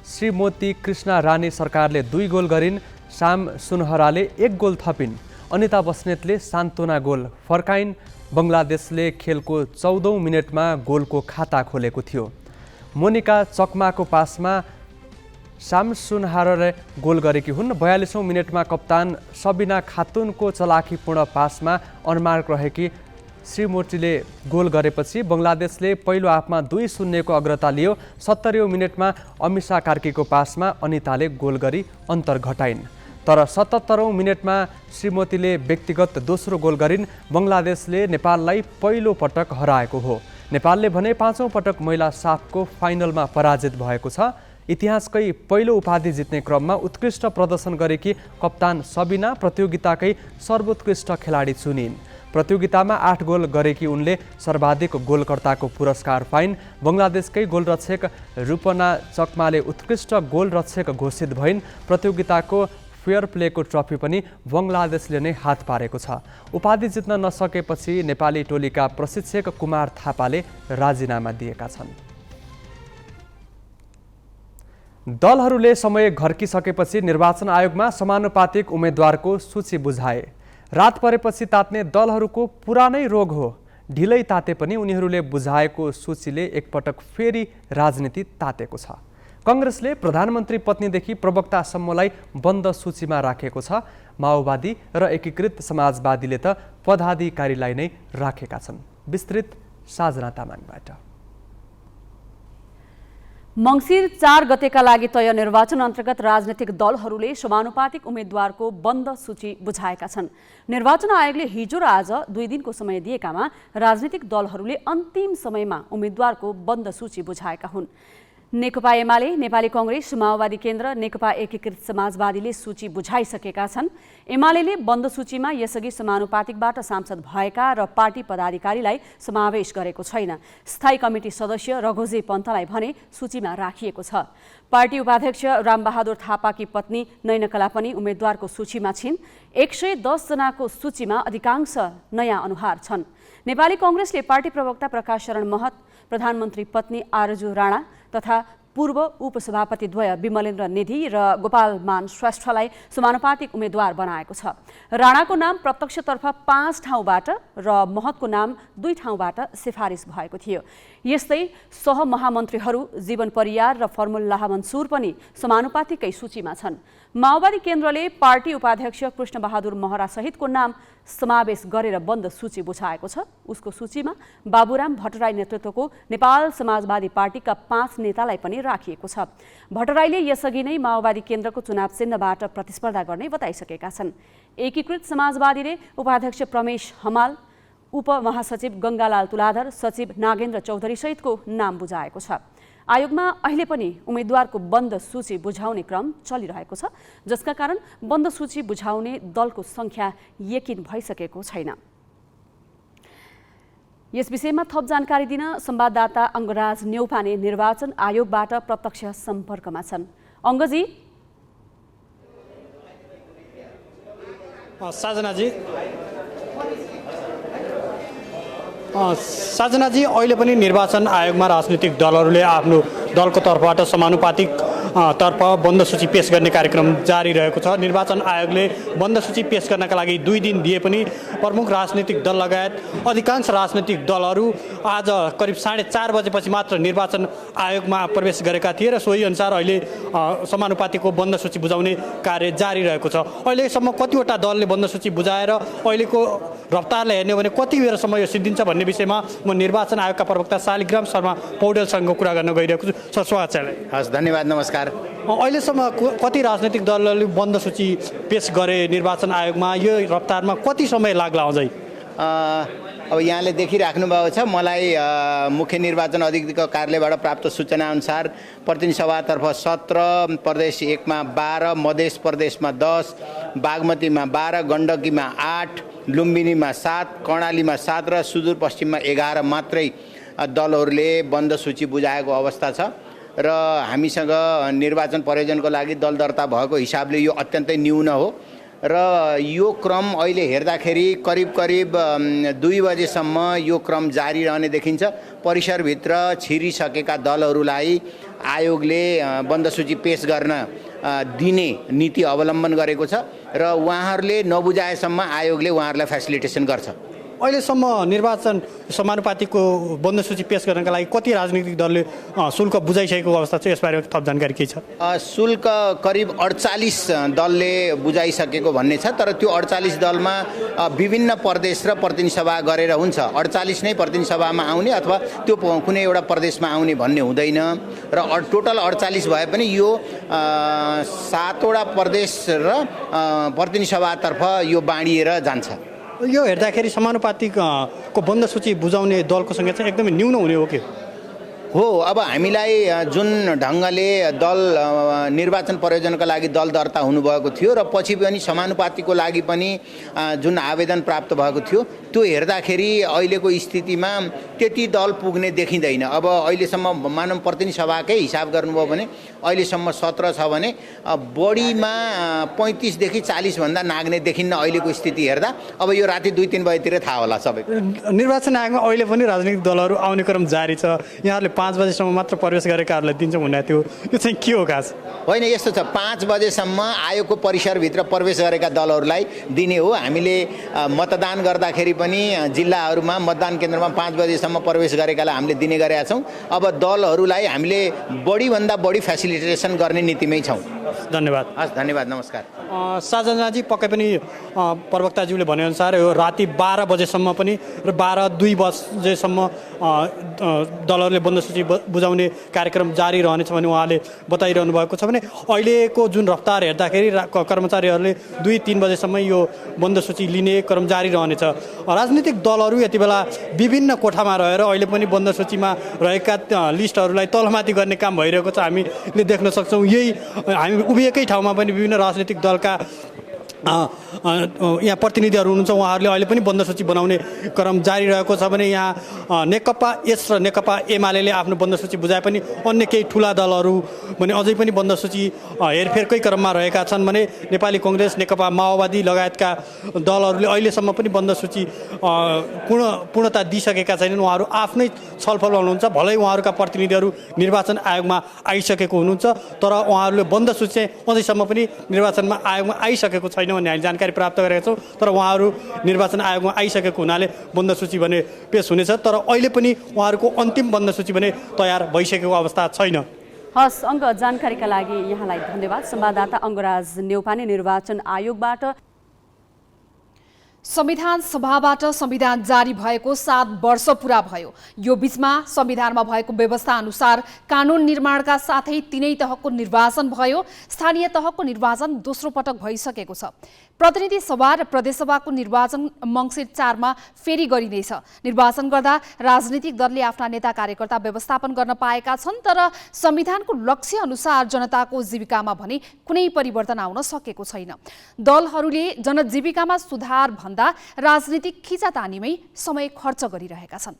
श्रीमती कृष्णा रानी सरकारले 2 गोल गरिन्। साम सुनहराले 1 गोल थपिन्। अनिता बस्नेतले सान्त्वना गोल फर्काइन्। बङ्गलादेशले खेलको 14औं मिनेटमा गोलको खाता खोलेको थियो। मोनिका चकमाको पासमा सामसुनहारले गोल गरेकी हुन्। 42औं मिनेटमा कप्तान सबिना खातुनको चलाखीपूर्ण पासमा अनमार्क रहेकी श्रीमूर्तिले गोल गरेपछि बङ्गलादेशले पहिलो हाफमा 2-0 को अग्रता लियो। 70औं मिनेटमा अमिषा कार्कीको पासमा अनिताले गोल गरी अन्तर घटाइन्। तर 77औं मिनेटमा श्रीमतीले व्यक्तिगत दोस्रो गोल गरिन्। बङ्गलादेशले नेपाललाई पहिलो पटक हराएको हो। नेपालले भने 5औं पटक महिला साफको फाइनलमा पराजित भएको छ। इतिहासकै पहिलो उपाधि जित्ने क्रममा उत्कृष्ट प्रदर्शन गरेकी कप्तान सबिना प्रतियोगिताकै सर्वोत्कृष्ट खेलाडी चुनिन्। प्रतियोगितामा 8 गोल गरेकी उनले सर्वाधिक गोलकर्ताको पुरस्कार पाइन्। बङ्गलादेशकै गोलरक्षक रूपना चकमाले उत्कृष्ट गोलरक्षक घोषित भइन्। प्रतियोगिताको फेयर प्लेको ट्रफी पनि बङ्गलादेशले नै हात पारेको छ। उपाधि जित्न नसकेपछि नेपाली टोलीका प्रशिक्षक कुमार थापाले राजीनामा दिएका छन्। दलहरूले समय घर्किसकेपछि निर्वाचन आयोगमा समानुपातिक उम्मेद्वारको सूची बुझाए। रात परेपछि तात्ने दलहरूको पुरानै रोग हो। ढिलै ताते पनि उनीहरूले बुझाएको सूचीले एकपटक फेरि राजनीति तातेको छ। कांग्रेसले प्रधानमन्त्री पत्नीदेखि प्रवक्तासम्मलाई बन्द सूचीमा राखेको छ। माओवादी र एकीकृत समाजवादीले त पदाधिकारीलाई नै राखेका छन्। विस्तृत साजना तामाङबाट। मङ्सिर 4 गतेका लागि तय निर्वाचन अन्तर्गत राजनैतिक दलहरूले समानुपातिक उम्मेद्वारको बन्द सूची बुझाएका छन्। निर्वाचन आयोगले हिजो र आज 2 दिनको समय दिएकामा राजनैतिक दलहरूले अन्तिम समयमा उम्मेद्वारको बन्द सूची बुझाएका हुन्। नेकपा एमाले, नेपाली कांग्रेस, माओवादी केन्द्र, नेकपा एकीकृत समाजवादीले सूची बुझाइसकेका छन्। एमाले बन्द सूचीमा यसअघि समानुपातिकबाट सांसद भएका र पार्टी पदाधिकारीलाई समावेश गरेको छैन। स्थायी कमिटी सदस्य रघुजी पन्तलाई भने सूचीमा राखिएको छ। पार्टी उपाध्यक्ष रामबहादुर थापाकी पत्नी नयनकला पनि उम्मेद्वारको सूचीमा छिन्। 110 जनाको सूचीमा अधिकांश नयाँ अनुहार छन्। नेपाली कांग्रेसले पार्टी प्रवक्ता प्रकाश शरण महत, प्रधानमन्त्री पत्नी आरजु राणा तथा पूर्व उपसभापतिद्वय विमलेन्द्र निधि र गोपालमान श्रेष्ठलाई समानुपातिक उम्मेद्वार बनाएको छ। राणाको नाम प्रत्यक्षतर्फ 5 ठाउँबाट र महतको नाम 2 ठाउँबाट सिफारिस भएको थियो। यस्तै सहमहामन्त्रीहरू जीवन परियार र फर्मुल्लाह मन्सुर पनि समानुपातिकै सूचीमा छन्। माओवादी केन्द्रले पार्टी उपाध्यक्ष कृष्णबहादुर महरा सहितको नाम समावेश गरेर बन्द सूची बुझाएको छ। उसको सूचीमा बाबुराम भट्टराई नेतृत्वको नेपाल समाजवादी पार्टीका 5 नेतालाई पनि राखिएको छ। भट्टराईले यसअघि नै माओवादी केन्द्रको चुनाव चिन्हबाट प्रतिस्पर्धा गर्ने बताइसकेका छन्। एकीकृत समाजवादीले उपाध्यक्ष प्रमेश हमाल, उपमहासचिव गङ्गालाल तुलाधर, सचिव नागेन्द्र चौधरी सहितको नाम बुझाएको छ। आयोगमा अहिले पनि उम्मेद्वारको बन्द सूची बुझाउने क्रम चलिरहेको छ, जसका कारण बन्द सूची बुझाउने दलको संख्या यकिन भइसकेको छैन। यस विषयमा थप जानकारी दिन संवाददाता अङ्गराज न्यौपाने निर्वाचन आयोगबाट प्रत्यक्ष सम्पर्कमा छन्। अङ्गजी, साजनाजी, अहिले पनि निर्वाचन आयोगमा राजनीतिक दलहरूले आफ्नो दलको तर्फबाट समानुपातिक तर्फ बन्द सूची पेश गर्ने कार्यक्रम जारी रहेको छ। निर्वाचन आयोगले बन्द सूची पेश गर्नका लागि 2 दिन दिए पनि प्रमुख राजनीतिक दल लगायत अधिकांश राजनीतिक दलहरू आज करिब 4:30 बजेपछि मात्र निर्वाचन आयोगमा प्रवेश गरेका थिए र सोही अनुसार अहिले समानुपातिकको बन्द सूची बुझाउने कार्य जारी रहेको छ। अहिलेसम्म कतिवटा दलले बन्द सूची बुझाएर अहिलेको रफ्तारलाई हेर्ने हो भने कति बेरसम्म यो सिद्धिन्छ भन्ने विषयमा म निर्वाचन आयोगका प्रवक्ता शालिग्राम शर्मा पौडेलसँग कुरा गर्न गइरहेको छु। सर, स्वागत छ। हस्, धन्यवाद, नमस्कार। अहिलेसम्म कति राजनीतिक दलले बन्द सूची पेश गरे निर्वाचन आयोगमा? यो रफ्तारमा कति समय लाग्ला अझै? अब यहाँले देखिराख्नु भएको छ, मलाई मुख्य निर्वाचन अधिकृतको कार्यालयबाट प्राप्त सूचना अनुसार प्रतिनिधि सभातर्फ 17, प्रदेश 1 मा 12, मधेस प्रदेशमा 10, बागमतीमा 12, गण्डकीमा 8, लुम्बिनीमा 7, कर्णालीमा 7 र सुदूरपश्चिममा 11 मात्रै दलहरूले बन्द सूची बुझाएको अवस्था छ र हामीसँग निर्वाचन प्रयोजनको लागि दल दर्ता भएको हिसाबले यो अत्यन्तै न्यून हो र यो क्रम अहिले हेर्दाखेरि करिब 2 बजेसम्म यो क्रम जारी रहने देखिन्छ। परिसरभित्र छिरिसकेका दलहरूलाई आयोगले बन्द सूची पेश गर्न दिने नीति अवलम्बन गरेको छ र उहाँहरूले नबुझाएसम्म आयोगले उहाँहरूलाई फेसिलिटेसन गर्छ। अहिलेसम्म निर्वाचन समानुपातिकको बन्द सूची पेश गर्नका लागि कति राजनीतिक दलले शुल्क बुझाइसकेको अवस्था छ? यसबारे थप जानकारी के छ? शुल्क करिब 48 दलले बुझाइसकेको भन्ने छ, तर त्यो 48 दलमा विभिन्न प्रदेश र प्रतिनिधि सभा गरेर हुन्छ। 48 नै प्रतिनिधि सभामा आउने अथवा त्यो कुनै एउटा प्रदेशमा आउने भन्ने हुँदैन र टोटल 48 भए पनि यो 7वटा प्रदेश र प्रतिनिधि सभातर्फ यो बाँडिएर जान्छ। यो हेर्दाखेरि समानुपातिकको बन्द सूची बुझाउने दलको सङ्ख्या चाहिँ एकदमै न्यून हुने हो कि? हो, अब हामीलाई जुन ढङ्गले दल निर्वाचन प्रयोजनका लागि दल दर्ता हुनुभएको थियो र पछि पनि समानुपातिको लागि पनि जुन आवेदन प्राप्त भएको थियो, त्यो हेर्दाखेरि अहिलेको स्थितिमा त्यति दल पुग्ने देखिँदैन। अब अहिलेसम्म मानव प्रतिनिधि सभाकै हिसाब गर्नुभयो भने अहिलेसम्म 17 छ भने बढीमा 35 देखि 40 भन्दा नाग्ने देखिन्न अहिलेको स्थिति हेर्दा। अब यो राति 2-3 बजेतिर थाहा होला सबै। निर्वाचन आयोगमा अहिले पनि राजनीतिक दलहरू आउने क्रम जारी छ। यहाँहरूले 5 बजेसम्म मात्र प्रवेश गरेकाहरूलाई दिन्छौँ भन्ने थियो, यो चाहिँ के हो खास? होइन, यस्तो छ, 5 बजेसम्म आयोगको परिसरभित्र प्रवेश गरेका दलहरूलाई दिने हो। हामीले मतदान गर्दाखेरि पनि जिल्लाहरूमा मतदान केन्द्रमा 5 बजेसम्म प्रवेश गरेकालाई हामीले दिने गरेका छौँ। अब दलहरूलाई हामीले बढीभन्दा बढी फेसिलिटेसन गर्ने नीतिमै छौँ। धन्यवाद। हस्, धन्यवाद, नमस्कार। साजनाजी, पक्कै पनि प्रवक्ताज्यूले भनेअनुसार यो राति 12 बजेसम्म पनि र 12-2 बजेसम्म दलहरूले बन्द सूची बुझाउने कार्यक्रम जारी रहनेछ भने उहाँले बताइरहनु भएको छ भने अहिलेको जुन रफ्तार हेर्दाखेरि कर्मचारीहरूले 2-3 बजेसम्म यो बन्द सूची लिने क्रम जारी रहनेछ। राजनीतिक दलहरू यति बेला विभिन्न कोठामा रहेर अहिले पनि बन्द सूचीमा रहेका लिस्टहरूलाई तलमाथि गर्ने काम भइरहेको छ हामीले देख्न सक्छौँ। यही हामी उभिएकै ठाउँमा पनि विभिन्न राजनीतिक दलका यहाँ प्रतिनिधिहरू हुनुहुन्छ, उहाँहरूले अहिले पनि बन्द सूची बनाउने क्रम जारी रहेको छ भने यहाँ नेकपा एस र नेकपा एमाले आफ्नो बन्द सूची बुझाए पनि अन्य केही ठुला दलहरू भने अझै पनि बन्द सूची हेरफेरकै क्रममा रहेका छन् भने नेपाली कङ्ग्रेस, नेकपा माओवादी लगायतका दलहरूले अहिलेसम्म पनि बन्द सूची पूर्णता दिइसकेका छैनन्। उहाँहरू आफ्नै छलफल हुनुहुन्छ। भलै उहाँहरूका प्रतिनिधिहरू निर्वाचन आयोगमा आइसकेको हुनुहुन्छ, तर उहाँहरूले बन्द सूची चाहिँ अझैसम्म पनि निर्वाचनमा आयोगमा आइसकेको छैन भन्ने हामीले जानकारी प्राप्त गरेका छौँ। तर उहाँहरू निर्वाचन आयोगमा आइसकेको हुनाले बन्द सूची भने पेश हुनेछ, तर अहिले पनि उहाँहरूको अन्तिम बन्द सूची भने तयार भइसकेको अवस्था छैन। हस्, अङ्क जानकारीका लागि यहाँलाई धन्यवाद। संवाददाता अङ्गराज नेउपाने निर्वाचन आयोगबाट। संविधान सभाबाट संविधान जारी भएको 7 वर्ष पुरा भयो। यो बीचमा संविधानमा भएको व्यवस्था अनुसार कानुन निर्माणका साथै तीनै तहको निर्वाचन भयो। स्थानीय तहको निर्वाचन दोस्रो पटक भइसकेको छ। प्रतिनिधि सभा र प्रदेशसभाको निर्वाचन मङ्सिर 4 मा फेरि गरिँदैछ। निर्वाचन गर्दा राजनीतिक दलले आफ्ना नेता कार्यकर्ता व्यवस्थापन गर्न पाएका छन्, तर संविधानको लक्ष्य अनुसार जनताको जीविकामा भने कुनै परिवर्तन आउन सकेको छैन। दलहरूले जनजीविकामा सुधार भन्दा राजनीतिक खिचातानीमै समय खर्च गरिरहेका छन्।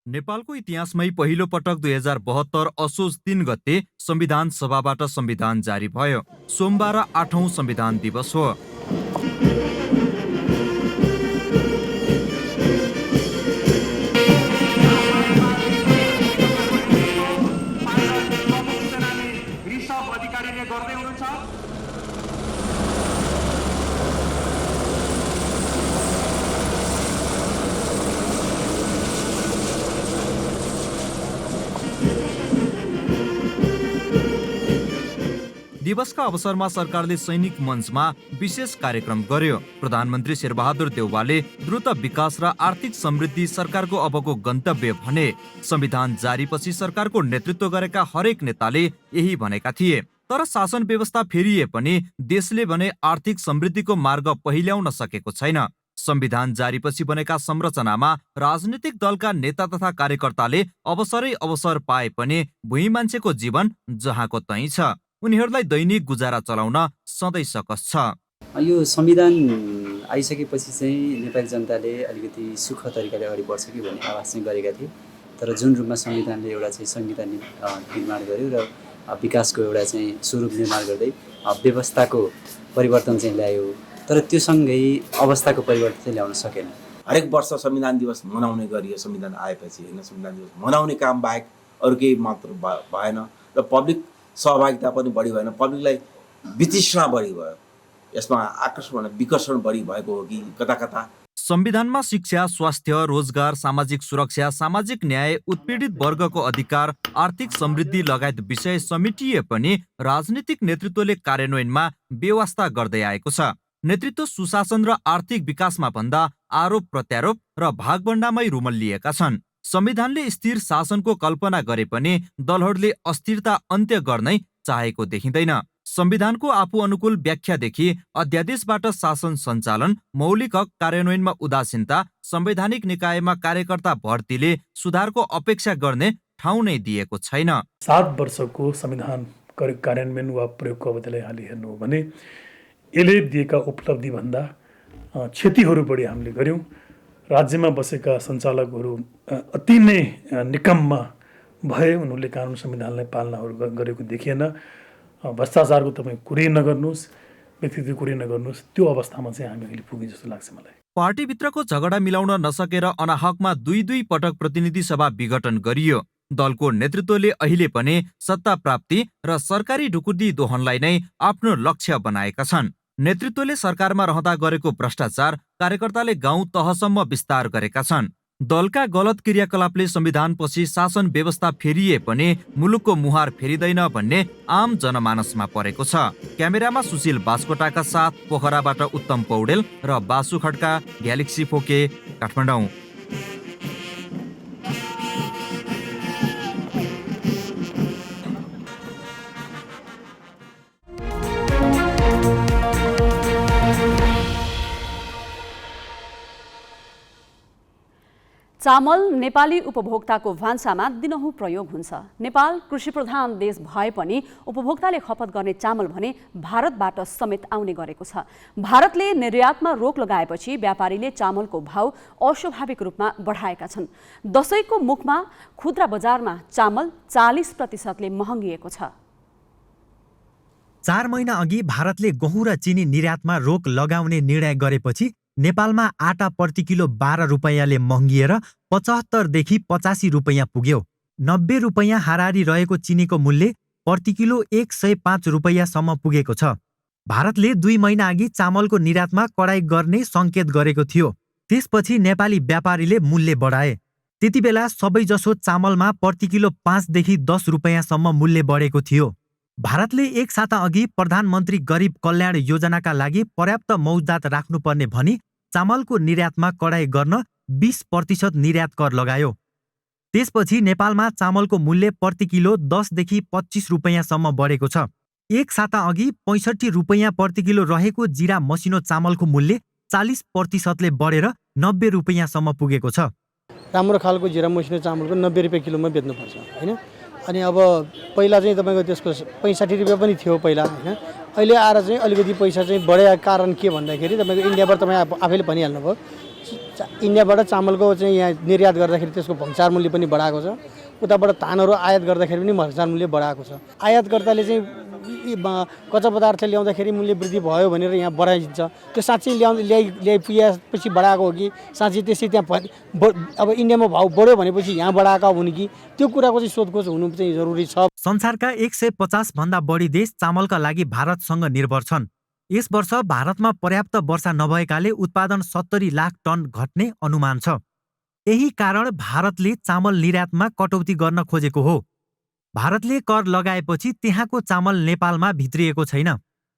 नेपालको इतिहासमै पहिलो पटक 2072 असोज 3 गते संविधान सभाबाट संविधान जारी भयो। सोमबार 8औं संविधान दिवस हो। दिवसका अवसरमा सरकारले सैनिक मञ्चमा विशेष कार्यक्रम गर्यो। प्रधानमन्त्री शेरबहादुर देउवाले द्रुत विकास र आर्थिक समृद्धि सरकारको अबको गन्तव्य भने। संविधान जारीपछि सरकारको नेतृत्व गरेका हरेक नेताले यही भनेका थिए। तर शासन व्यवस्था फेरिए पनि देशले भने आर्थिक समृद्धिको मार्ग पहिल्याउन सकेको छैन। संविधान जारीपछि बनेका संरचनामा राजनीतिक दलका नेता तथा कार्यकर्ताले अवसरै अवसर पाए पनि भुइँ मान्छेको जीवन जहाँको तै छ। उनीहरूलाई दैनिक गुजारा चलाउन सधैँ सकस छ। यो संविधान आइसकेपछि चाहिँ नेपाली जनताले अलिकति सुख तरिकाले अगाडि बढ्छ कि भन्ने आवाज चाहिँ गरेका थिए। तर जुन रूपमा संविधानले एउटा चाहिँ संहिता निर्माण गर्यो र विकासको एउटा चाहिँ स्वरूप निर्माण गर्दै व्यवस्थाको परिवर्तन चाहिँ ल्यायो, तर त्यो सँगै अवस्थाको परिवर्तन चाहिँ ल्याउन सकेन। हरेक वर्ष संविधान दिवस मनाउने गरियो। संविधान आएपछि होइन, संविधान दिवस मनाउने काम बाहेक अरू केही मात्र भएन र पब्लिक सहभागिता पनि बढी भएन। पब्लिकलाई वितृष्णा बढी भयो। यसमा आकर्षण विकर्षण बढी भएको हो कि कता कता। संविधानमा शिक्षा, स्वास्थ्य, रोजगार, सामाजिक सुरक्षा, सामाजिक न्याय, उत्पीडित वर्गको अधिकार, आर्थिक समृद्धि लगायत विषय समेटिए पनि राजनीतिक नेतृत्वले कार्यान्वयनमा बेवास्ता गर्दै आएको छ। नेतृत्व सुशासन र आर्थिक विकासमा भन्दा आरोप प्रत्यारोप र भागभण्डामै रुमल्लिएका छन्। संविधानले स्थिर शासनको कल्पना गरे पनि दलहरूले अस्थिरता अन्त्य गर्नै चाहेको देखिँदैन। संविधानको आफू अनुकूल व्याख्यादेखि अध्यादेशबाट शासन सञ्चालन, मौलिक हक कार्यान्वयनमा उदासीनता, संवैधानिक निकायमा कार्यकर्ता भर्तीले सुधारको अपेक्षा गर्ने ठाउँ नै दिएको छैन। 7 वर्षको संविधान कार्यान्वयन वा प्रयोगको अवधिलाई यहाँले हेर्नु हो भने यसले दिएका उपलब्धि भन्दा क्षतिहरू बढी हामीले गर्यौँ। राज्यमा बसेका सञ्चालकहरू अति नै निकम्मा भए। उनीहरूले कानुन संविधानलाई पालनाहरू गरेको देखिएन। भ्रष्टाचारको तपाईँ कुरै नगर्नुहोस्, व्यक्तित्व कुरै नगर्नुहोस्, त्यो अवस्थामा चाहिँ हामी अहिले पुग्यौँ जस्तो लाग्छ मलाई। पार्टीभित्रको झगडा मिलाउन नसकेर अनाहकमा 2 पटक प्रतिनिधि सभा विघटन गरियो। दलको नेतृत्वले अहिले पनि सत्ता प्राप्ति र सरकारी ढुकुटी दोहनलाई नै आफ्नो लक्ष्य बनाएका छन्। नेतृत्वले सरकारमा रहँदा गरेको भ्रष्टाचार कार्यकर्ताले गाउँ तहसम्म विस्तार गरेका छन्। दलका गलत क्रियाकलापले संविधानपछि शासन व्यवस्था फेरिए पनि मुलुकको मुहार फेरिँदैन भन्ने आम जनमानसमा परेको छ। क्यामेरामा सुशील बास्कोटाका साथ पोखराबाट उत्तम पौडेल र बासु खड्का, ग्यालेक्सी फोके, काठमाडौँ। चामल नेपाली उपभोक्ताको भान्सामा दिनहुँ प्रयोग हुन्छ। नेपाल कृषि प्रधान देश भए पनि उपभोक्ताले खपत गर्ने चामल भने भारतबाट समेत आउने गरेको छ। भारतले निर्यातमा रोक लगाएपछि व्यापारीले चामलको भाउ अस्वाभाविक रूपमा बढाएका छन्। दशैंको मुखमा खुद्रा बजारमा चामल 40% महँगिएको छ। 4 महिना अघि भारतले गहुँ र चिनी निर्यातमा रोक लगाउने निर्णय गरेपछि नेपालमा आटा प्रति किलो 12 रुपैयाँले महँगिएर 75 देखि 85 रुपैयाँ पुग्यो। 90 रुपैयाँ हाराहारी रहेको चिनीको मूल्य प्रति किलो 105 रुपैयाँसम्म पुगेको छ। भारतले 2 महिना अघि चामलको निर्यातमा कडाई गर्ने सङ्केत गरेको थियो। त्यसपछि नेपाली व्यापारीले मूल्य बढाए। त्यतिबेला सबैजसो चामलमा प्रति किलो 5 देखि 10 रुपैयाँसम्म मूल्य बढेको थियो। भारतले एक साता अघि प्रधानमन्त्री गरिब कल्याण योजनाका लागि पर्याप्त मौजदात राख्नुपर्ने भनी चामलको निर्यातमा कडाई गर्न 20% निर्यात कर लगायो। त्यसपछि नेपालमा चामलको मूल्य प्रति किलो 10 देखि 25 रुपैयाँसम्म बढेको छ। एक साता अघि 65 रुपैयाँ प्रति किलो रहेको जिरा मसिनो चामलको मूल्य 40%ले बढेर 90 रुपैयाँसम्म पुगेको छ। राम्रो खालको जिरा मसिनो चामलको 90 रुपैयाँ किलोमा बेच्नुपर्छ हैन। अनि अब पहिला चाहिँ तपाईको त्यसको 65 रुपैयाँ पनि थियो पहिला हैन। अहिले आएर चाहिँ अलिकति पैसा चाहिँ बढेको कारण के भन्दाखेरि तपाईको इन्डियाबाट तपाईँ आफैले भनिहाल्नुभयो, इन्डियाबाट चामलको चाहिँ यहाँ निर्यात गर्दाखेरि त्यसको भंसार मूल्य पनि बढाएको छ। उताबाट धानहरू आयात गर्दाखेरि पनि भंसार मूल्य बढाएको छ। आयातकर्ताले चाहिँ कच्चा पदार्थ ल्याउँदाखेरि मूल्य वृद्धि भयो भनेर यहाँ बढाइदिन्छ। त्यो साँच्चै ल्याइपुगेपछि बढाएको हो कि साँच्चै त्यसै त्यहाँ अब इन्डियामा भाउ बढ्यो भनेपछि यहाँ बढाएका हुन् कि त्यो कुराको चाहिँ सोधखोज हुनु चाहिँ जरुरी छ। संसारका 150 भन्दा बढी देश चामलका लागि भारतसँग निर्भर छन्। यस वर्ष भारतमा पर्याप्त वर्षा नभएकाले उत्पादन 70 लाख टन घट्ने अनुमान छ। यही कारण भारतले चामल निर्यातमा कटौती गर्न खोजेको हो। भारतले कर लगाएपछि त्यहाँको चामल नेपालमा भित्रिएको छैन।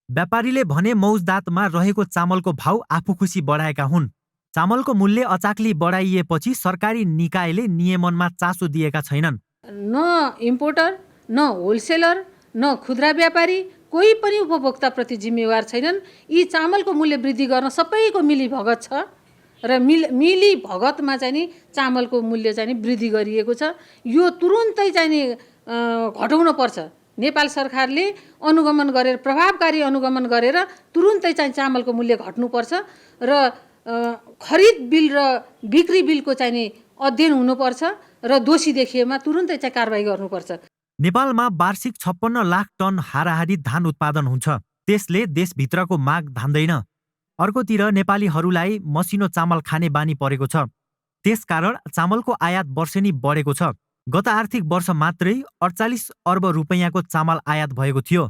व्यापारीले भने मौजदातमा रहेको चामलको भाउ आफू खुसी बढाएका हुन्। चामलको मूल्य अचाक्ली बढाइएपछि सरकारी निकायले नियमनमा चासो दिएका छैनन्। न इम्पोर्टर, न होलसेलर, न खुद्रा व्यापारी, कोही पनि उपभोक्ताप्रति जिम्मेवार छैनन्। यी चामलको मूल्य वृद्धि गर्न सबैको मिलीभगत छ र मिलीभगतमा चाहिँ नि चामलको मूल्य चाहिँ नि वृद्धि गरिएको छ। यो तुरुन्तै चाहिँ नि घटाउन पर्छ। नेपाल सरकारले अनुगमन गरेर प्रभावकारी अनुगमन गरेर तुरुन्तै चाहिँ चामलको मूल्य घट्नुपर्छ र खरिद बिल र बिक्री बिलको चाहिँ नि अध्ययन हुनुपर्छ र दोषी देखिएमा तुरुन्तै चाहिँ कारबाही गर्नुपर्छ। नेपालमा वार्षिक 56 लाख टन हाराहारी धान उत्पादन हुन्छ। त्यसले देशभित्रको माग धान्दैन। अर्कोतिर नेपालीहरूलाई मसिनो चामल खाने बानी परेको छ। त्यसकारण चामलको आयात वर्षेनी बढेको छ। गत आर्थिक वर्ष मात्रै 48 अर्ब रुपैयाँको चामल आयात भएको थियो।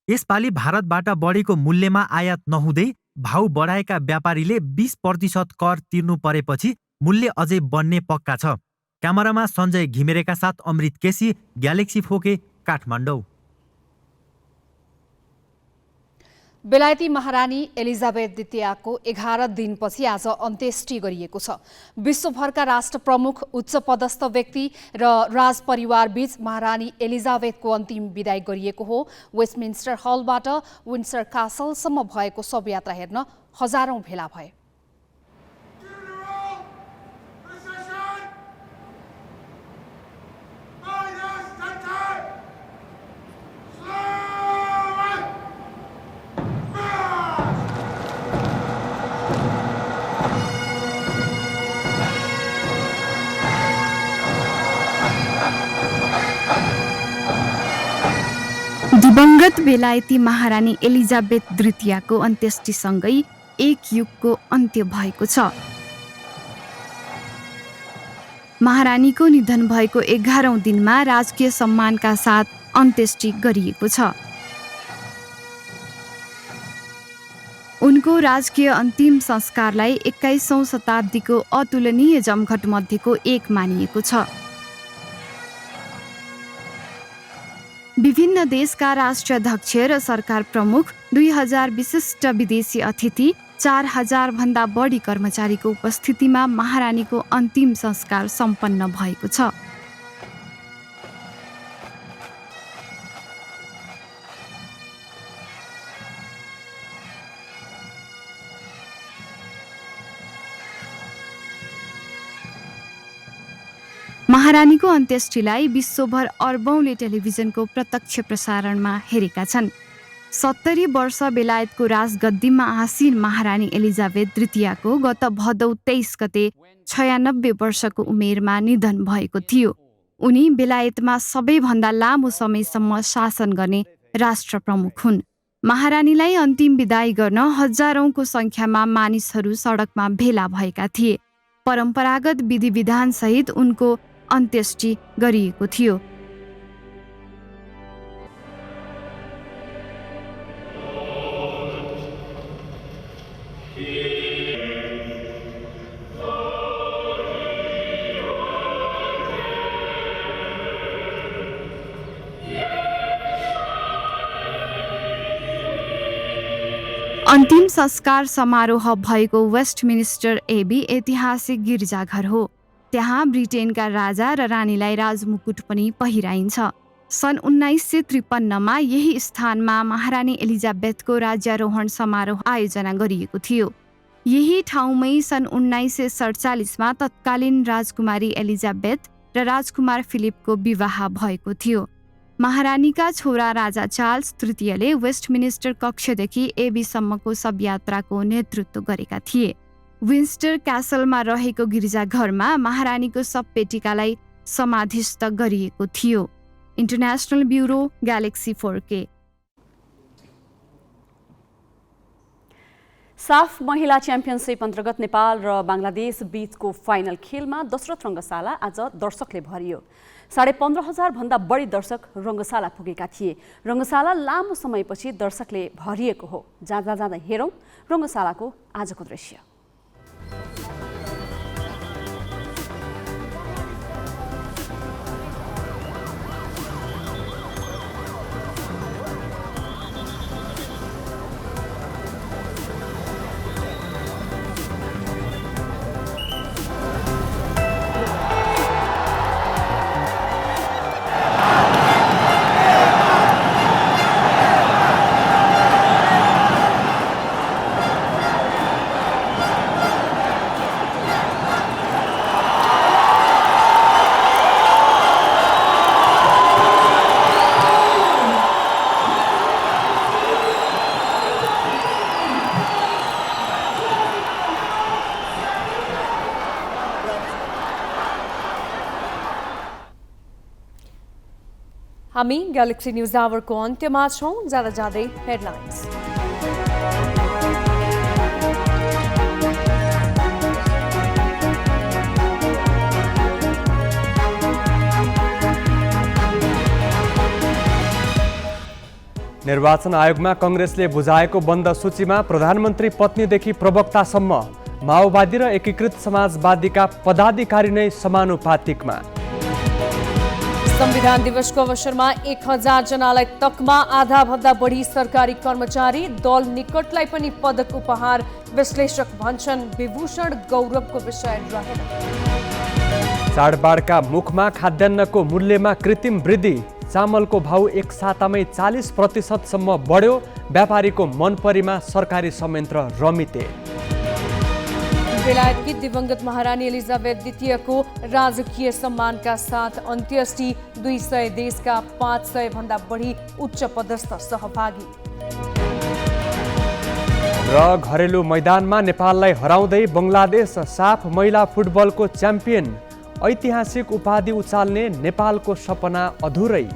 यसपालि भारतबाट बढेको मूल्यमा आयात नहुँदै भाउ बढाएका व्यापारीले 20% कर तिर्नु परेपछि मूल्य अझै बढ्ने पक्का छ। क्यामेरामा सञ्जय घिमिरेका साथ अमृत केसी, ग्यालेक्सी फोके, काठमाडौँ। बेलायती महारानी एलिजाबेथ द्वितीयको 11 दिनपछि आज अन्त्येष्टि गरिएको छ। विश्वभरका राष्ट्र प्रमुख, उच्च पदस्थ व्यक्ति र राजपरिवार बीच महारानी एलिजाबेथको अन्तिम विदाई गरिएको हो। वेस्टमिन्स्टर हलबाट विन्डसर कासलसम्म भएको शवयात्रा हेर्न हजारौं भेला भए। दिवंगत बेलायती महारानी एलिजाबेथ द्वितीयको अन्त्येष्टिसँगै एक युगको अन्त्य भएको छ। महारानीको निधन भएको 11औं दिनमा राजकीय सम्मानका साथ अन्त्येष्टि गरिएको छ। उनको राजकीय अन्तिम संस्कारलाई 21औं शताब्दीको अतुलनीय जमघट मध्येको एक मानिएको छ। विभिन्न देशका राष्ट्राध्यक्ष र सरकार प्रमुख, 2000 विशिष्ट विदेशी अतिथि, 4000 भन्दा बढी कर्मचारीको उपस्थितिमा महारानीको अन्तिम संस्कार सम्पन्न भएको छ। महारानीको अन्त्येष्टिलाई विश्वभर अर्बौंले टेलिभिजनको प्रत्यक्ष प्रसारणमा हेरेका छन्। 70 वर्ष बेलायतको राजगद्दीमा आसीन महारानी एलिजाबेथ द्वितीयको गत भदौ 23 गते 96 वर्षको उमेरमा निधन भएको थियो। उनी बेलायतमा सबैभन्दा लामो समयसम्म शासन गर्ने राष्ट्र प्रमुख हुन्। महारानीलाई अन्तिम विदाई गर्न हजारौंको संख्यामा मानिसहरू सडकमा भेला भएका थिए। परम्परागत विधि विधान सहित उनको अन्त्येष्टि गरिएको थियो। अन्तिम संस्कार समारोह भएको वेस्टमिनिस्टर एबी ऐतिहासिक गिर्जाघर हो। त्यहाँ ब्रिटेनका राजा र रानीलाई राजमुकुट पनि पहिराइन्छ। सन् 1953मा यही स्थानमा महारानी एलिजाबेथको राज्यारोहण समारोह आयोजना गरिएको थियो। यही ठाउँमै सन् 1947मा तत्कालीन राजकुमारी एलिजाबेथ र राजकुमार फिलिपको विवाह भएको थियो। महारानीका छोरा राजा चार्ल्स तृतीयले वेस्टमिनिस्टर कक्षदेखि एबीसम्मको शवयात्राको नेतृत्व गरेका थिए। विन्स्टर क्यासलमा रहेको गिर्जाघरमा महारानीको शवपेटिकालाई समाधिस्थ गरिएको थियो। International bureau galaxy 4K। साफ महिला च्याम्पियनसिप अन्तर्गत नेपाल र बङ्गलादेश बीचको फाइनल खेलमा दशरथ रङ्गशाला आज दर्शकले भरियो। 15,500 भन्दा बढी दर्शक रङ्गशाला पुगेका थिए। रङ्गशाला लामो समयपछि दर्शकले भरिएको हो। जाँदा हेरौँ रङ्गशालाको आजको दृश्य। हामी ग्यालेक्सी न्युज आवरको अन्त्यमा छौँ। जाँदै हेडलाइन्स। निर्वाचन आयोगमा कांग्रेसले बुझाएको बन्द सूचीमा प्रधानमन्त्री पत्नीदेखि प्रवक्तासम्म माओवादी र एकीकृत समाजवादीका पदाधिकारी नै समानुपातिकमा। संविधान दिवसको अवसरमा 1000 जनालाई तकमा, आधा भन्दा बढी सरकारी कर्मचारी, दल निकटलाई पनि पदक उपहार। विश्लेषक भन्छन् विभूषण गौरवको विषय रहेन। चाडबाडका मुखमा खाद्यान्नको मूल्यमा कृत्रिम वृद्धि। चामलको भाउ एक सातामै 40% बढ्यो। व्यापारीको मनपरीमा सरकारी संयन्त्र रमिते। बेलायतकी दिवंगत महारानी एलिजाबेथ द्वितीयको राजकीय सम्मानका साथ अन्त्येष्टि। 200 देशका 500 भन्दा बढी उच्च पदस्थ सहभागी। र घरेलु मैदानमा नेपाललाई हराउँदै बङ्गलादेश साफ महिला फुटबलको च्याम्पियन। ऐतिहासिक उपाधि उचाल्ने नेपालको सपना अधुरै।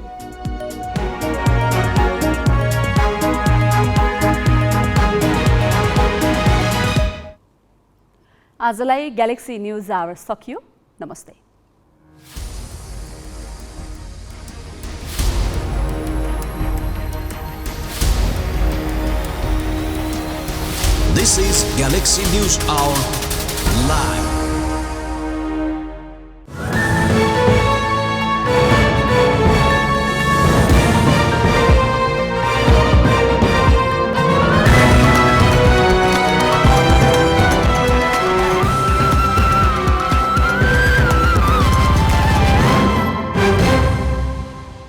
आजलाई ग्यालेक्सी न्युज आवर सकियो। नमस्ते। This is Galaxy News Hour